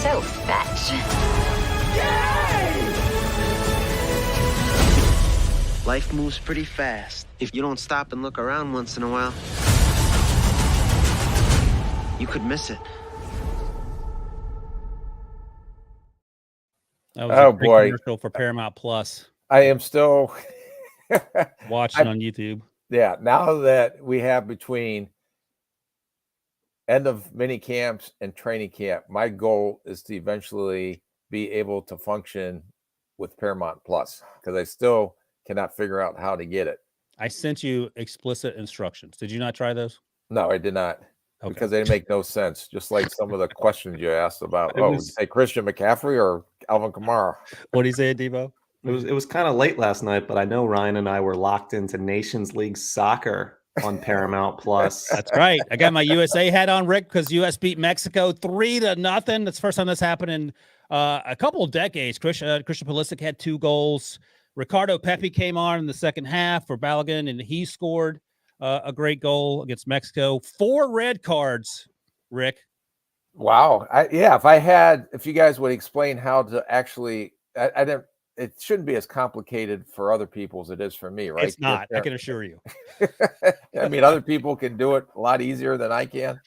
So fetch. Life moves pretty fast. If you don't stop and look around once in a while, you could miss it. That was Oh, a great boy. commercial for Paramount Plus. I am still Watching on YouTube. Yeah, now that we have between end of mini camps and training camp, my goal is to eventually be able to function with Paramount Plus because I still cannot figure out how to get it. I sent you explicit instructions. Did you not try those? No, I did not Okay. because they make no sense. Just like some of the questions you asked about, It would you was- say Christian McCaffrey or Alvin Kamara? What do you say, Debo? It was kind of late last night, but I know Ryan and I were locked into Nations League soccer on Paramount Plus. That's right. I got my USA hat on, Rick, because U.S. beat Mexico 3-0. That's the first time that's happened in a couple of decades. Christian Pulisic had 2 goals. Ricardo Pepi came on in the second half for Balogun, and he scored a great goal against Mexico. 4 red cards, Rick. Wow. If you guys would explain how to actually, I didn't. It shouldn't be as complicated for other people as it is for me, right? It's not. I can assure you. I mean, other people can do it a lot easier than I can.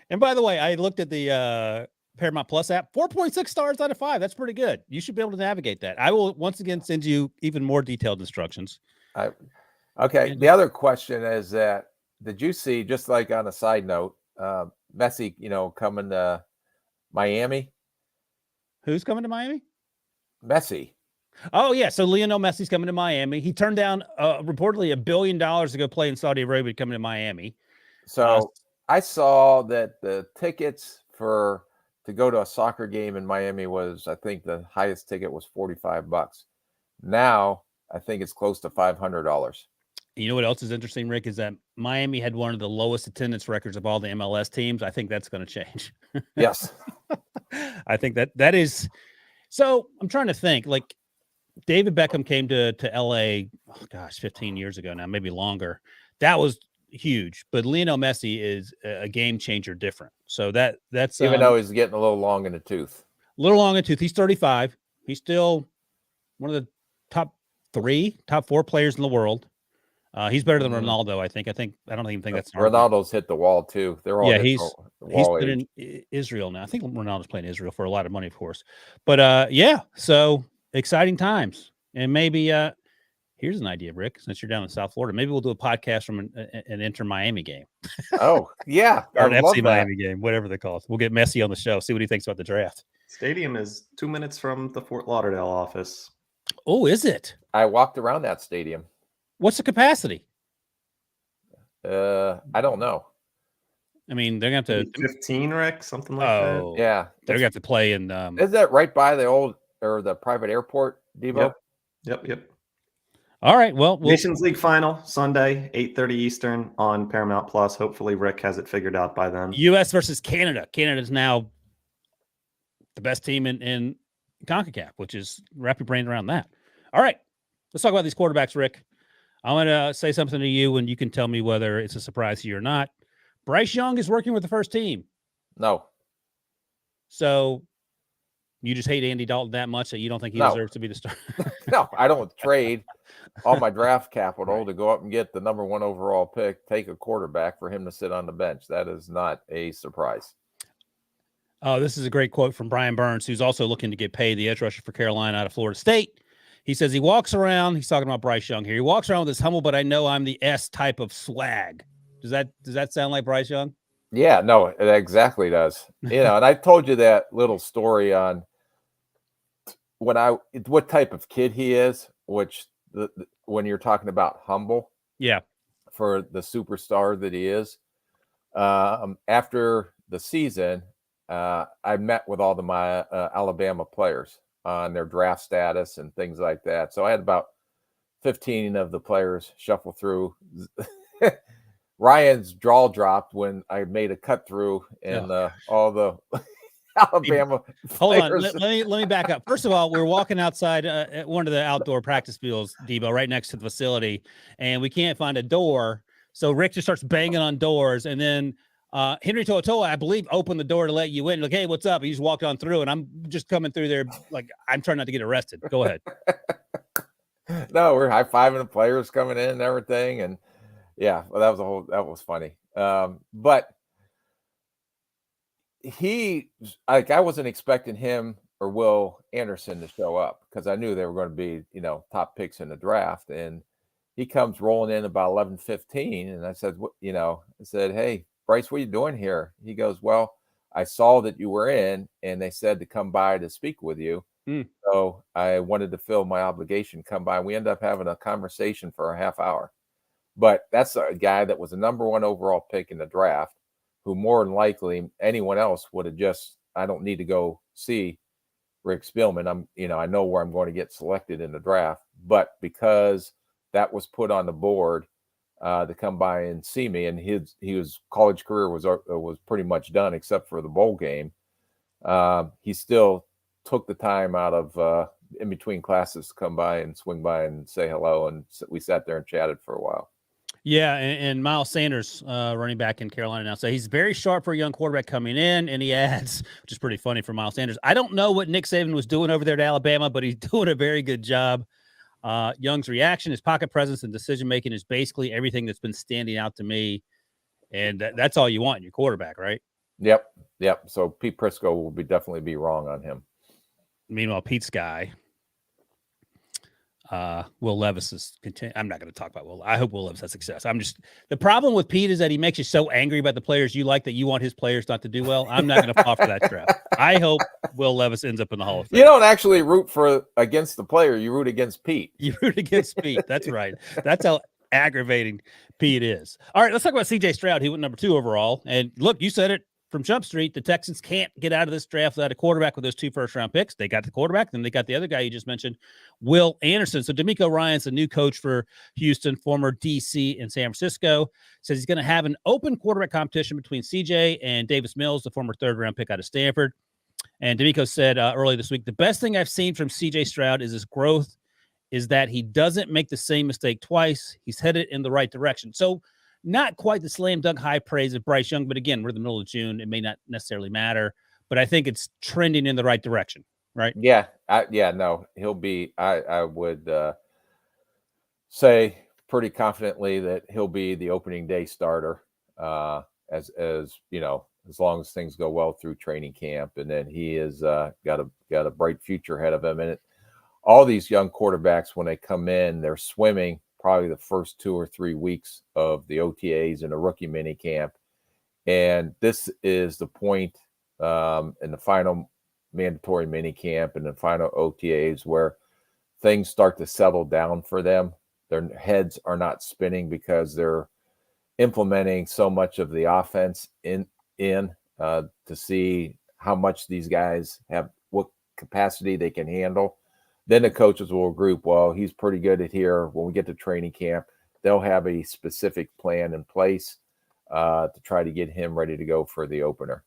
And by the way, I looked at the Paramount Plus app. 4.6 stars out of 5. That's pretty good. You should be able to navigate that. I will once again send you even more detailed instructions. Okay. The other question is that did you see, just like on a side note, Messi, coming to Miami? Who's coming to Miami? Messi. Oh, yeah. So Lionel Messi's coming to Miami. He turned down reportedly $1 billion to go play in Saudi Arabia coming to Miami. So I saw that the tickets to go to a soccer game in Miami was, I think the highest ticket was $45. Now I think it's close to $500. You know what else is interesting, Rick, is that Miami had one of the lowest attendance records of all the MLS teams. I think that's going to change. Yes. I think that is. So I'm trying to think, like David Beckham came to LA, 15 years ago now, maybe longer. That was huge, but Lionel Messi is a game changer different. So that's even though he's getting a little long in the tooth. A little long in the tooth. He's 35. He's still one of the top 4 players in the world. He's better than Ronaldo, I think. I don't even think that's Ronaldo's hit the wall too. They're all he's been in Israel now. I think Ronaldo's playing Israel for a lot of money, of course. But so exciting times. And maybe here's an idea, Rick, since you're down in South Florida. Maybe we'll do a podcast from an Inter Miami game. Oh, yeah. Or an FC Miami game, whatever they call it. We'll get Messi on the show, see what he thinks about the draft. Stadium is 2 minutes from the Fort Lauderdale office. Oh, is it? I walked around that stadium. What's the capacity? I don't know. I mean, they're going to have to 15, Rick, something like that. Yeah. They're going to have to play in. Is that right by the private airport, Debo? Yep. All right. Well, Nations League final Sunday, 8:30 Eastern on Paramount Plus. Hopefully, Rick has it figured out by then. U.S. versus Canada. Canada's now the best team in CONCACAF, which is wrap your brain around that. All right. Let's talk about these quarterbacks, Rick. I'm going to say something to you, and you can tell me whether it's a surprise to you or not. Bryce Young is working with the first team. No. So you just hate Andy Dalton that much that you don't think he deserves to be the starter? No, I don't trade all my draft capital to go up and get the number 1 overall pick, take a quarterback for him to sit on the bench. That is not a surprise. Oh, this is a great quote from Brian Burns, who's also looking to get paid, the edge rusher for Carolina out of Florida State. He says he walks around. He's talking about Bryce Young here. He walks around with this humble, but I know I'm the S type of swag. Does that sound like Bryce Young? Yeah, no, it exactly does. And I told you that little story on what type of kid he is, which when you're talking about humble, for the superstar that he is. After the season, I met with all my Alabama players on their draft status and things like that. So I had about 15 of the players shuffle through. Ryan's jaw dropped when I made a cut through and all the Alabama Hold players. on. Let me back up. First of all, we're walking outside at one of the outdoor practice fields, Debo, right next to the facility, and we can't find a door. So Rick just starts banging on doors, and then Henry To'oTo'o, I believe, opened the door to let you in. Like, hey, what's up? He just walked on through, and I'm just coming through there. Like, I'm trying not to get arrested. Go ahead. No, we're high-fiving the players coming in and everything. And yeah, well, that was funny. But I wasn't expecting him or Will Anderson to show up because I knew they were going to be, top picks in the draft. And he comes rolling in about 11:15. And I said, hey, Bryce, what are you doing here? He goes, well, I saw that you were in and they said to come by to speak with you. So I wanted to fill my obligation, come by. We ended up having a conversation for a half hour. But that's a guy that was the number 1 overall pick in the draft, who more than likely anyone else would have I don't need to go see Rick Spielman. I know where I'm going to get selected in the draft. But because that was put on the board to come by and see me, and his college career was pretty much done except for the bowl game, he still took the time out of in between classes to come by and swing by and say hello. And we sat there and chatted for a while. Yeah, and Miles Sanders, running back in Carolina now, so he's very sharp for a young quarterback coming in, and he adds, which is pretty funny for Miles Sanders. I don't know what Nick Saban was doing over there at Alabama, but he's doing a very good job. Young's reaction, his pocket presence, and decision-making is basically everything that's been standing out to me, and that's all you want in your quarterback, right? Yep. So Pete Prisco will definitely be wrong on him. Meanwhile, Pete's guy, Will Levis is I'm not going to talk about Will. I hope Will Levis has success. The problem with Pete is that he makes you so angry about the players you like that you want his players not to do well. I'm not going to fall for that trap. I hope Will Levis ends up in the Hall of Fame. You don't actually root against the player. You root against Pete. You root against Pete. That's right. That's how aggravating Pete is. All right, let's talk about C.J. Stroud. He went number 2 overall. And look, you said it from Jump Street. The Texans can't get out of this draft without a quarterback with those 2 first-round picks. They got the quarterback, then they got the other guy you just mentioned, Will Anderson. So DeMeco Ryans, the new coach for Houston, former DC in San Francisco, says he's going to have an open quarterback competition between CJ and Davis Mills, the former 3rd-round pick out of Stanford. And DeMeco said earlier this week, the best thing I've seen from CJ Stroud is his growth, is that he doesn't make the same mistake twice. He's headed in the right direction. So not quite the slam dunk high praise of Bryce Young, but again, we're in the middle of June. It may not necessarily matter, but I think it's trending in the right direction, right? Yeah. No, he'll be, I would say pretty confidently that he'll be the opening day starter as long as things go well through training camp. And then he is got a bright future ahead of him. And all these young quarterbacks, when they come in, they're swimming probably the first 2 or 3 weeks of the OTAs and the rookie minicamp. And this is the point in the final mandatory minicamp and the final OTAs where things start to settle down for them. Their heads are not spinning because they're implementing so much of the offense in to see how much these guys have, what capacity they can handle. Then the coaches will group, well, he's pretty good at here. When we get to training camp, they'll have a specific plan in place to try to get him ready to go for the opener.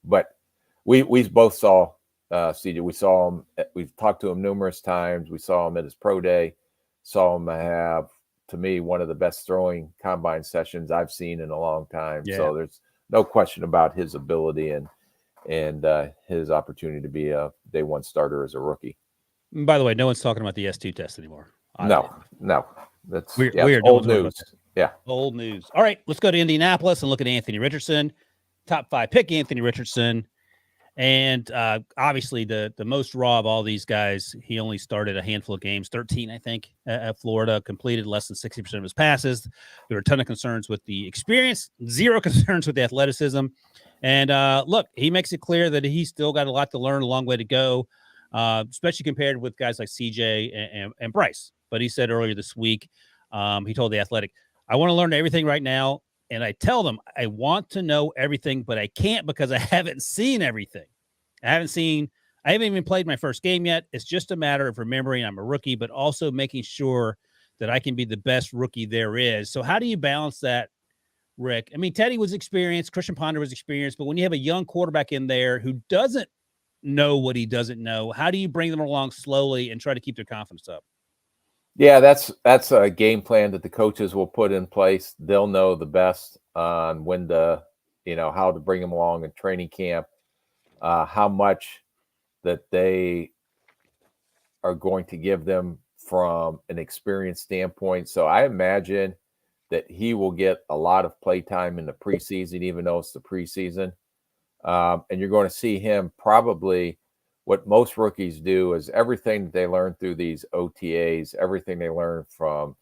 But we both saw CJ. We saw him. We've talked to him numerous times. We saw him at his pro day. Saw him have, to me, one of the best throwing combine sessions I've seen in a long time. Yeah. So there's no question about his ability and his opportunity to be a day 1 starter as a rookie. By the way, no one's talking about the S2 test anymore. No, that's weird. Old news. Yeah, old news. All right, let's go to Indianapolis and look at Anthony Richardson, top 5 pick Anthony Richardson, and obviously the most raw of all these guys. He only started a handful of games, 13, I think, at Florida. Completed less than 60% of his passes. There were a ton of concerns with the experience, 0 concerns with the athleticism, and look, he makes it clear that he's still got a lot to learn, a long way to go. Especially compared with guys like CJ and Bryce. But he said earlier this week, he told The Athletic, I want to learn everything right now. And I tell them, I want to know everything, but I can't because I haven't seen everything. I haven't even played my first game yet. It's just a matter of remembering I'm a rookie, but also making sure that I can be the best rookie there is. So how do you balance that, Rick? I mean, Teddy was experienced, Christian Ponder was experienced, but when you have a young quarterback in there who doesn't know what he doesn't know, how do you bring them along slowly and try to keep their confidence up? Yeah, that's a game plan that the coaches will put in place. They'll know the best on when to how to bring them along in training camp, how much that they are going to give them from an experience standpoint. So I imagine that he will get a lot of play time in the preseason, even though it's the preseason. And you're going to see him probably what most rookies do is everything that they learn through these OTAs, everything they learn from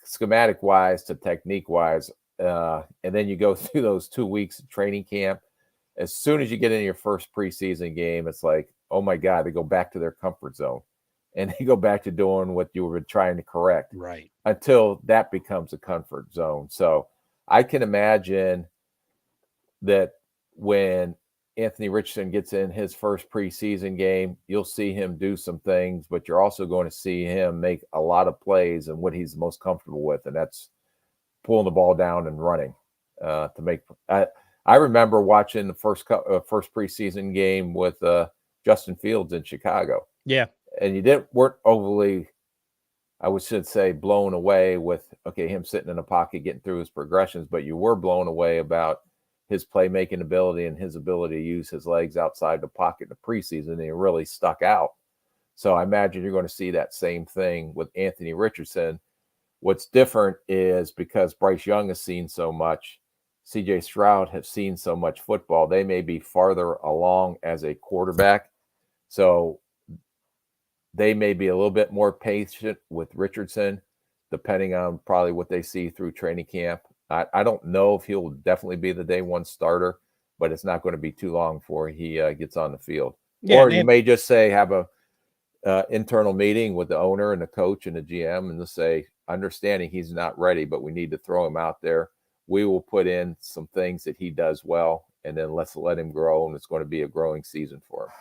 schematic wise to technique wise. And then you go through those 2 weeks of training camp. As soon as you get in your first preseason game, it's like, oh my God, they go back to their comfort zone and they go back to doing what you were trying to correct. Right. Until that becomes a comfort zone. So I can imagine that when Anthony Richardson gets in his first preseason game, you'll see him do some things, but you're also going to see him make a lot of plays and what he's most comfortable with, and that's pulling the ball down and running to make. I remember watching the first preseason game with Justin Fields in Chicago. Yeah, and weren't overly, I should say, blown away with him sitting in a pocket getting through his progressions, but you were blown away about his playmaking ability and his ability to use his legs outside the pocket in the preseason, and he really stuck out. So I imagine you're going to see that same thing with Anthony Richardson. What's different is because Bryce Young has seen so much, CJ Stroud has seen so much football, they may be farther along as a quarterback. So they may be a little bit more patient with Richardson, depending on probably what they see through training camp. I don't know if he'll definitely be the day one starter, but it's not going to be too long before he gets on the field. Yeah, or you may just say have a internal meeting with the owner and the coach and the GM and just say, understanding he's not ready, but we need to throw him out there. We will put in some things that he does well, and then let's let him grow, and it's going to be a growing season for him.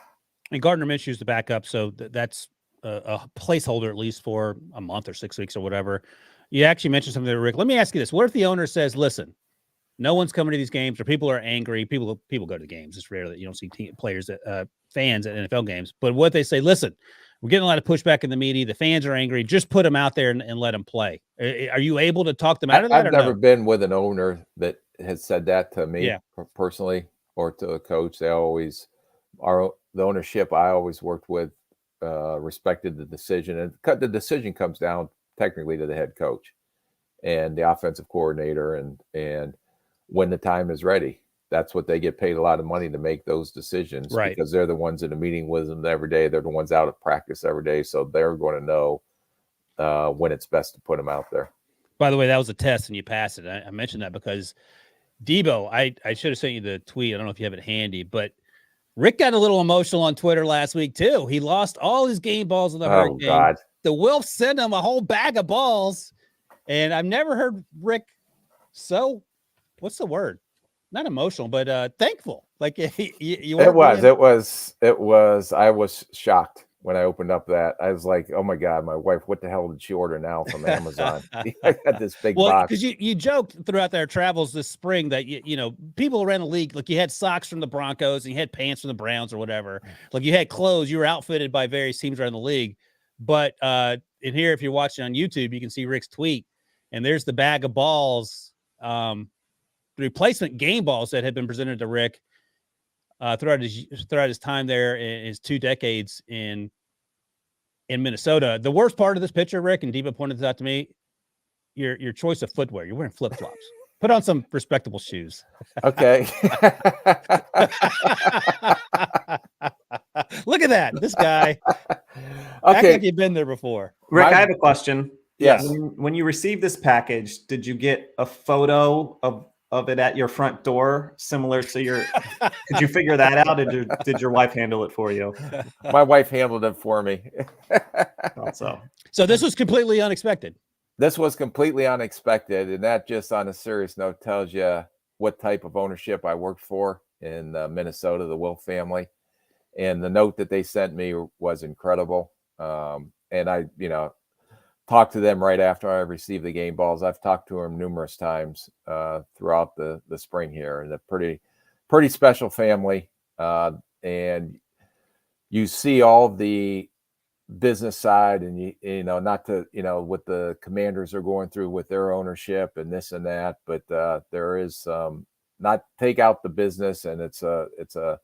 And Gardner Minshew's the backup, so that's a placeholder at least for a month or 6 weeks or whatever. You actually mentioned something there, Rick. Let me ask you this. What if the owner says, listen, no one's coming to these games, or people are angry. People go to the games. It's rare that you don't see fans at NFL games. But what they say, listen, we're getting a lot of pushback in the media. The fans are angry. Just put them out there and let them play. Are you able to talk them out of that? I've never been with an owner that has said that to me personally or to a coach. They always are. The ownership I always worked with respected the decision, and the decision comes down technically to the head coach and the offensive coordinator, and when the time is ready, that's what they get paid a lot of money to make those decisions, right? Because they're the ones in a meeting with them every day. They're the ones out at practice every day, so they're going to know when it's best to put them out there. By the way, that was a test and you passed it. I mentioned that because Debo, I should have sent you the tweet. I don't know if you have it handy, but Rick got a little emotional on Twitter last week too. He lost all his game balls in the Hurricane. God. The Wilfs sent him a whole bag of balls, and I've never heard Rick so, what's the word? Not emotional, but thankful. Like you it was. I was shocked when I opened up that. I was like, oh my God, my wife, what the hell did she order now from Amazon? I got this big box. Because you joked throughout their travels this spring that you know people around the league, like you had socks from the Broncos and you had pants from the Browns or whatever. Like you had clothes, you were outfitted by various teams around the league. But in here, if you're watching on YouTube, you can see Rick's tweet, and there's the bag of balls, the replacement game balls that had been presented to Rick throughout his time there in his 2 decades in Minnesota. The worst part of this picture, Rick, and Debo pointed this out to me, your choice of footwear. You're wearing flip-flops. Put on some respectable shoes. Okay. Look at that. This guy. Okay. Act like you've been there before. Rick, I have a question. Yes. When you received this package, did you get a photo of it at your front door, similar to your? Did you figure that out, or did your wife handle it for you? My wife handled it for me. So this was completely unexpected. This was completely unexpected, and that, just on a serious note, tells you what type of ownership I worked for in Minnesota, the Wilf family. And the note that they sent me was incredible. And I, talked to them right after I received the game balls. I've talked to them numerous times throughout the spring here, and a pretty special family. And you see all the business side, and not to what the Commanders are going through with their ownership and this and that, but there is some not take out the business, and it's a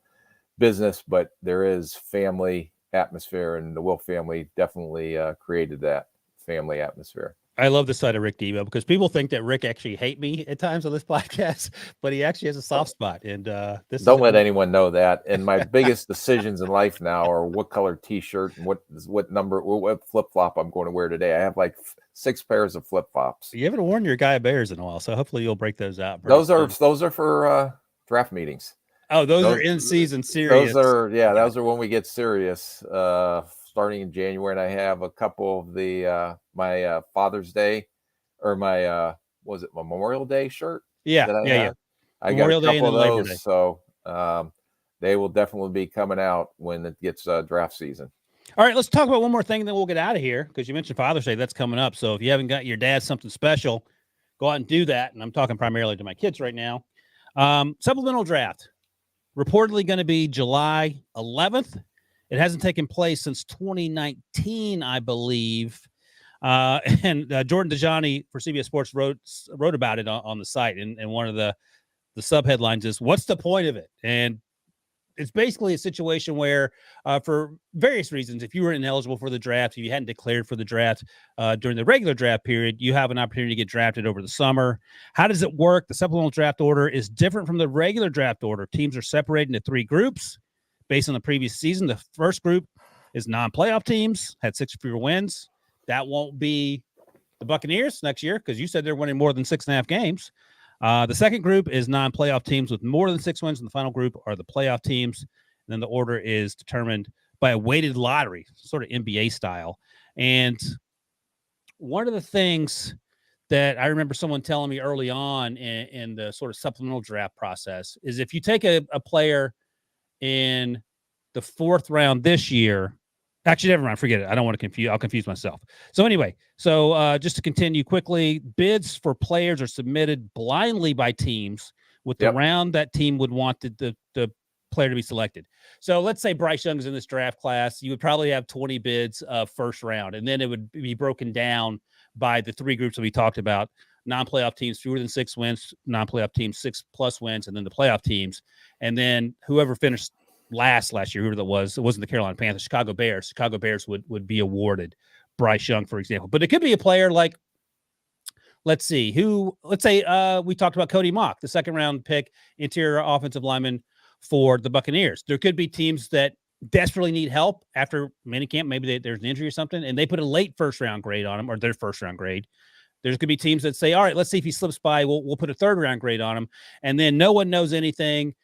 business, but there is family atmosphere, and the Will family definitely created that family atmosphere. I love the side of Rick Debo because people think that Rick actually hate me at times on this podcast, but he actually has a soft spot. And don't let anyone know that. And my biggest decisions in life now are what color T-shirt and what number, what flip flop I'm going to wear today. I have like 6 pairs of flip flops. You haven't worn your Guy Bears in a while, so hopefully you'll break those out. Those are for draft meetings. Oh, those are in season serious. Those are when we get serious. Starting in January, and I have a couple of the my Father's Day or my was it Memorial Day shirt? Yeah. I Memorial got a Day couple and of Labor those, Day. so they will definitely be coming out when it gets draft season. All right, let's talk about one more thing, and then we'll get out of here because you mentioned Father's Day. That's coming up. So if you haven't got your dad something special, go out and do that. And I'm talking primarily to my kids right now. Supplemental draft, reportedly going to be July 11th. It hasn't taken place since 2019, I believe. And Jordan Dejani for CBS Sports wrote about it on the site. And one of the sub-headlines is, what's the point of it? And it's basically a situation where for various reasons, if you were ineligible for the draft, if you hadn't declared for the draft during the regular draft period, you have an opportunity to get drafted over the summer. How does it work? The supplemental draft order is different from the regular draft order. Teams are separated into 3 groups based on the previous season. The first group is non-playoff teams, had 6 or fewer wins. That won't be the Buccaneers next year because you said they're winning more than 6.5 games. The second group is non-playoff teams with more than 6 wins, and the final group are the playoff teams. And then the order is determined by a weighted lottery, sort of NBA style. And one of the things that I remember someone telling me early on in the sort of supplemental draft process is if you take a player in the 4th round this year, actually, never mind, forget it. I don't want to confuse. I'll confuse myself. So anyway, just to continue quickly, bids for players are submitted blindly by teams with the round that team would want the player to be selected. So let's say Bryce Young is in this draft class. You would probably have 20 bids first round, and then it would be broken down by the 3 groups that we talked about: non-playoff teams, fewer than 6 wins; non-playoff teams, 6+ wins; and then the playoff teams. And then whoever finished last year, whoever that was, it wasn't the Carolina Panthers, Chicago Bears would be awarded Bryce Young, for example. But it could be a player like, let's say we talked about Cody Mock, the 2nd round pick, interior offensive lineman for the Buccaneers. There could be teams that desperately need help after minicamp. Maybe there's an injury or something, and they put a late 1st round grade on him, or their 1st round grade. There's going to be teams that say, all right, let's see if he slips by. We'll put a 3rd round grade on him. And then no one knows anything,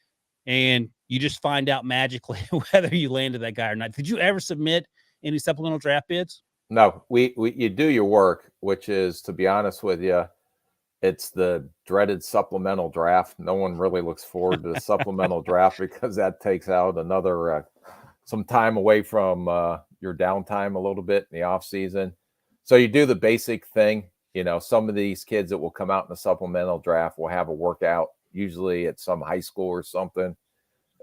and you just find out magically whether you landed that guy or not. Did you ever submit any supplemental draft bids? No, you do your work, which is, to be honest with you, it's the dreaded supplemental draft. No one really looks forward to the supplemental draft because that takes out another some time away from your downtime a little bit in the off season. So you do the basic thing. You know, some of these kids that will come out in the supplemental draft will have a workout, usually at some high school or something.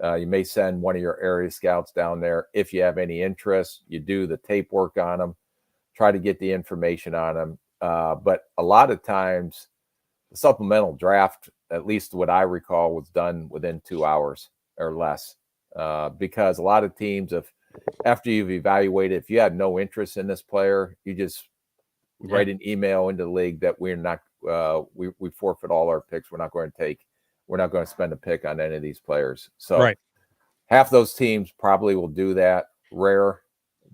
You may send one of your area scouts down there. If you have any interest, you do the tape work on them, try to get the information on them. But a lot of times the supplemental draft, at least what I recall, was done within 2 hours or less. Because a lot of teams, after you've evaluated, if you had no interest in this player, you just write an email into the league that we're not, we forfeit all our picks. We're not going to spend a pick on any of these players. So half those teams probably will do that. Rare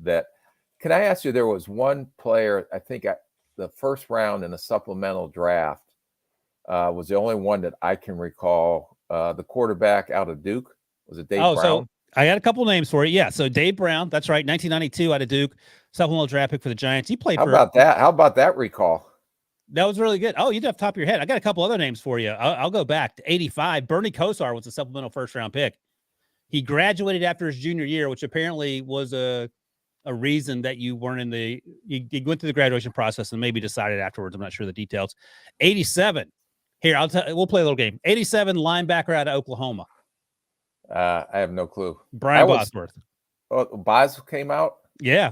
that. Can I ask you, there was one player, I think the 1st round in a supplemental draft was the only one that I can recall. The quarterback out of Duke. Was it Dave Brown? So I got a couple names for you. Yeah. So Dave Brown, that's right. 1992 out of Duke, supplemental draft pick for the Giants. He played How about that recall? That was really good. Oh, you did off the top of your head. I got a couple other names for you. I'll go back to 85. Bernie Kosar was a supplemental 1st round pick. He graduated after his junior year, which apparently was a reason that you weren't in you went through the graduation process and maybe decided afterwards. I'm not sure the details. 87. Here, we'll play a little game. 87 linebacker out of Oklahoma. I have no clue. Brian Bosworth. Bos came out? Yeah.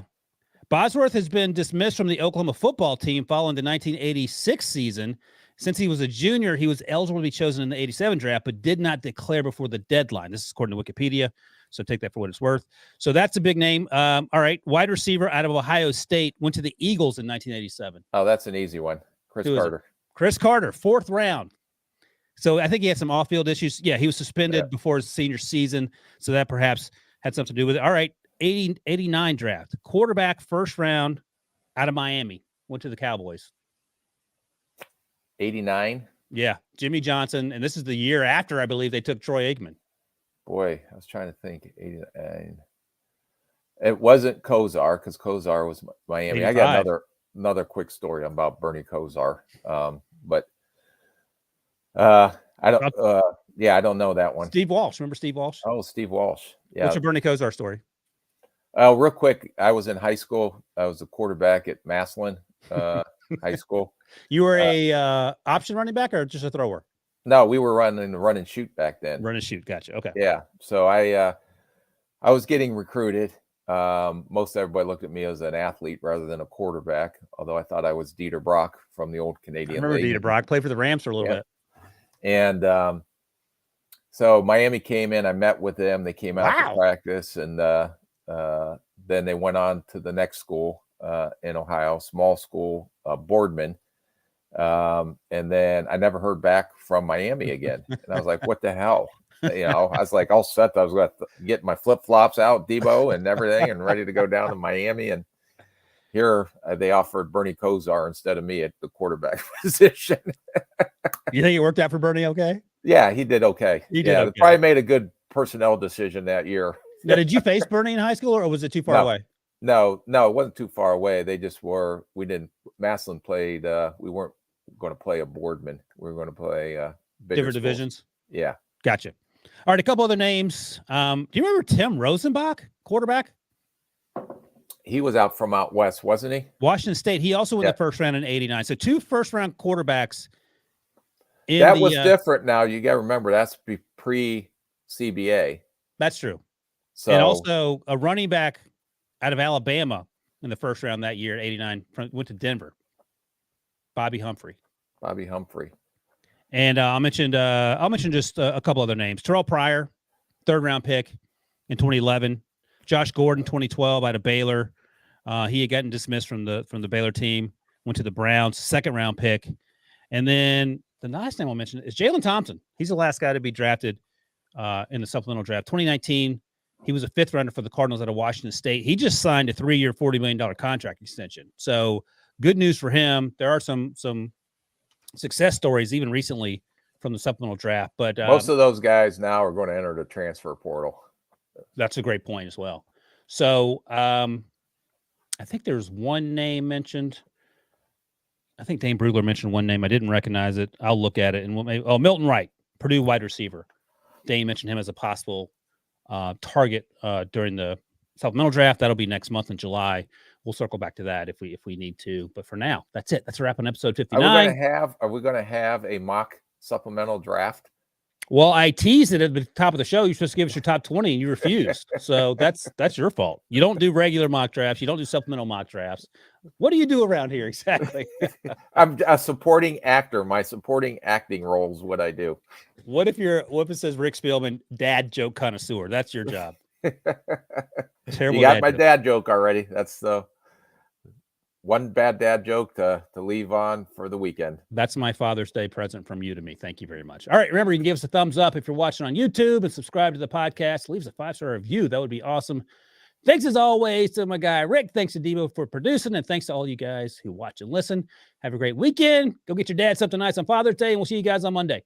Bosworth has been dismissed from the Oklahoma football team following the 1986 season. Since he was a junior, he was eligible to be chosen in the 87 draft, but did not declare before the deadline. This is according to Wikipedia, so take that for what it's worth. So that's a big name. All right, wide receiver out of Ohio State, went to the Eagles in 1987. Oh, that's an easy one. Chris Carter. Chris Carter, 4th round. So I think he had some off-field issues. Yeah, he was suspended before his senior season, so that perhaps had something to do with it. All right, 89 draft. Quarterback, 1st round out of Miami. Went to the Cowboys. 89. Yeah, Jimmy Johnson, and this is the year after I believe they took Troy Aikman. Boy, I was trying to think. 89. It wasn't Kosar because Kosar was Miami. 85. I got another quick story about Bernie Kosar, but I don't. I don't know that one. Steve Walsh, remember Steve Walsh? Oh, Steve Walsh. Yeah. What's your Bernie Kosar story? Real quick, I was in high school. I was a quarterback at Massillon High School. You were a option running back or just a thrower? No, we were running the run and shoot back then. Run and shoot. Gotcha. Okay. Yeah. So I was getting recruited. Most everybody looked at me as an athlete rather than a quarterback, although I thought I was Dieter Brock from the old Canadian I remember League. Dieter Brock played for the Rams for a little bit. And so Miami came in. I met with them. They came out to practice, and then they went on to the next school in Ohio, small school, Boardman. And then I never heard back from Miami again. And I was like, what the hell? I was like all set. I was going to get my flip-flops out, Debo and everything, and ready to go down to Miami. And here they offered Bernie Kosar instead of me at the quarterback position. You think it worked out for Bernie okay? Yeah, he did okay. He did okay. Probably made a good personnel decision that year. Now, did you face Bernie in high school, or was it too far away? No, it wasn't too far away. They just were. We didn't. Massillon played. We weren't going to play a Boardman. We were going to play different divisions. Yeah, gotcha. All right, a couple other names. Do you remember Tim Rosenbach, quarterback? He was out from out west, wasn't he? Washington State. He also went the 1st round in 89. So 2 first-round quarterbacks. That was different. Now you got to remember that's pre-CBA. That's true. So, and also a running back out of Alabama in the 1st round that year at 89 went to Denver. Bobby Humphrey. And I'll mention just a couple other names. Terrell Pryor, 3rd round pick in 2011. Josh Gordon, 2012, out of Baylor. He had gotten dismissed from the Baylor team, went to the Browns, 2nd round pick. And then the last name I'll mention is Jalen Thompson. He's the last guy to be drafted in the supplemental draft. 2019, he was a 5th rounder for the Cardinals out of Washington State. He just signed a 3-year, $40 million contract extension. So good news for him. There are some success stories even recently from the supplemental draft. But most of those guys now are going to enter the transfer portal. That's a great point as well. So I think there's one name mentioned. I think Dane Brugler mentioned one name. I didn't recognize it. I'll look at it. And Milton Wright, Purdue wide receiver. Dane mentioned him as a possible target during the supplemental draft. That'll be next month in July. We'll circle back to that if we need to. But for now, that's it. That's a wrap on episode 59. Are we going to have a mock supplemental draft? Well, I teased it at the top of the show. You're supposed to give us your top 20, and you refused. So that's your fault. You don't do regular mock drafts. You don't do supplemental mock drafts. What do you do around here exactly? I'm a supporting actor. My supporting acting role is what I do. What if it says Rick Spielman, dad joke connoisseur? That's your job. Terrible. You got my dad joke already. That's the one bad dad joke to leave on for the weekend. That's my Father's Day present from you to me. Thank you very much. All right. Remember, you can give us a thumbs up if you're watching on YouTube and subscribe to the podcast. Leave us a 5-star review. That would be awesome. Thanks as always to my guy, Rick. Thanks to Debo for producing. And thanks to all you guys who watch and listen. Have a great weekend. Go get your dad something nice on Father's Day. And we'll see you guys on Monday.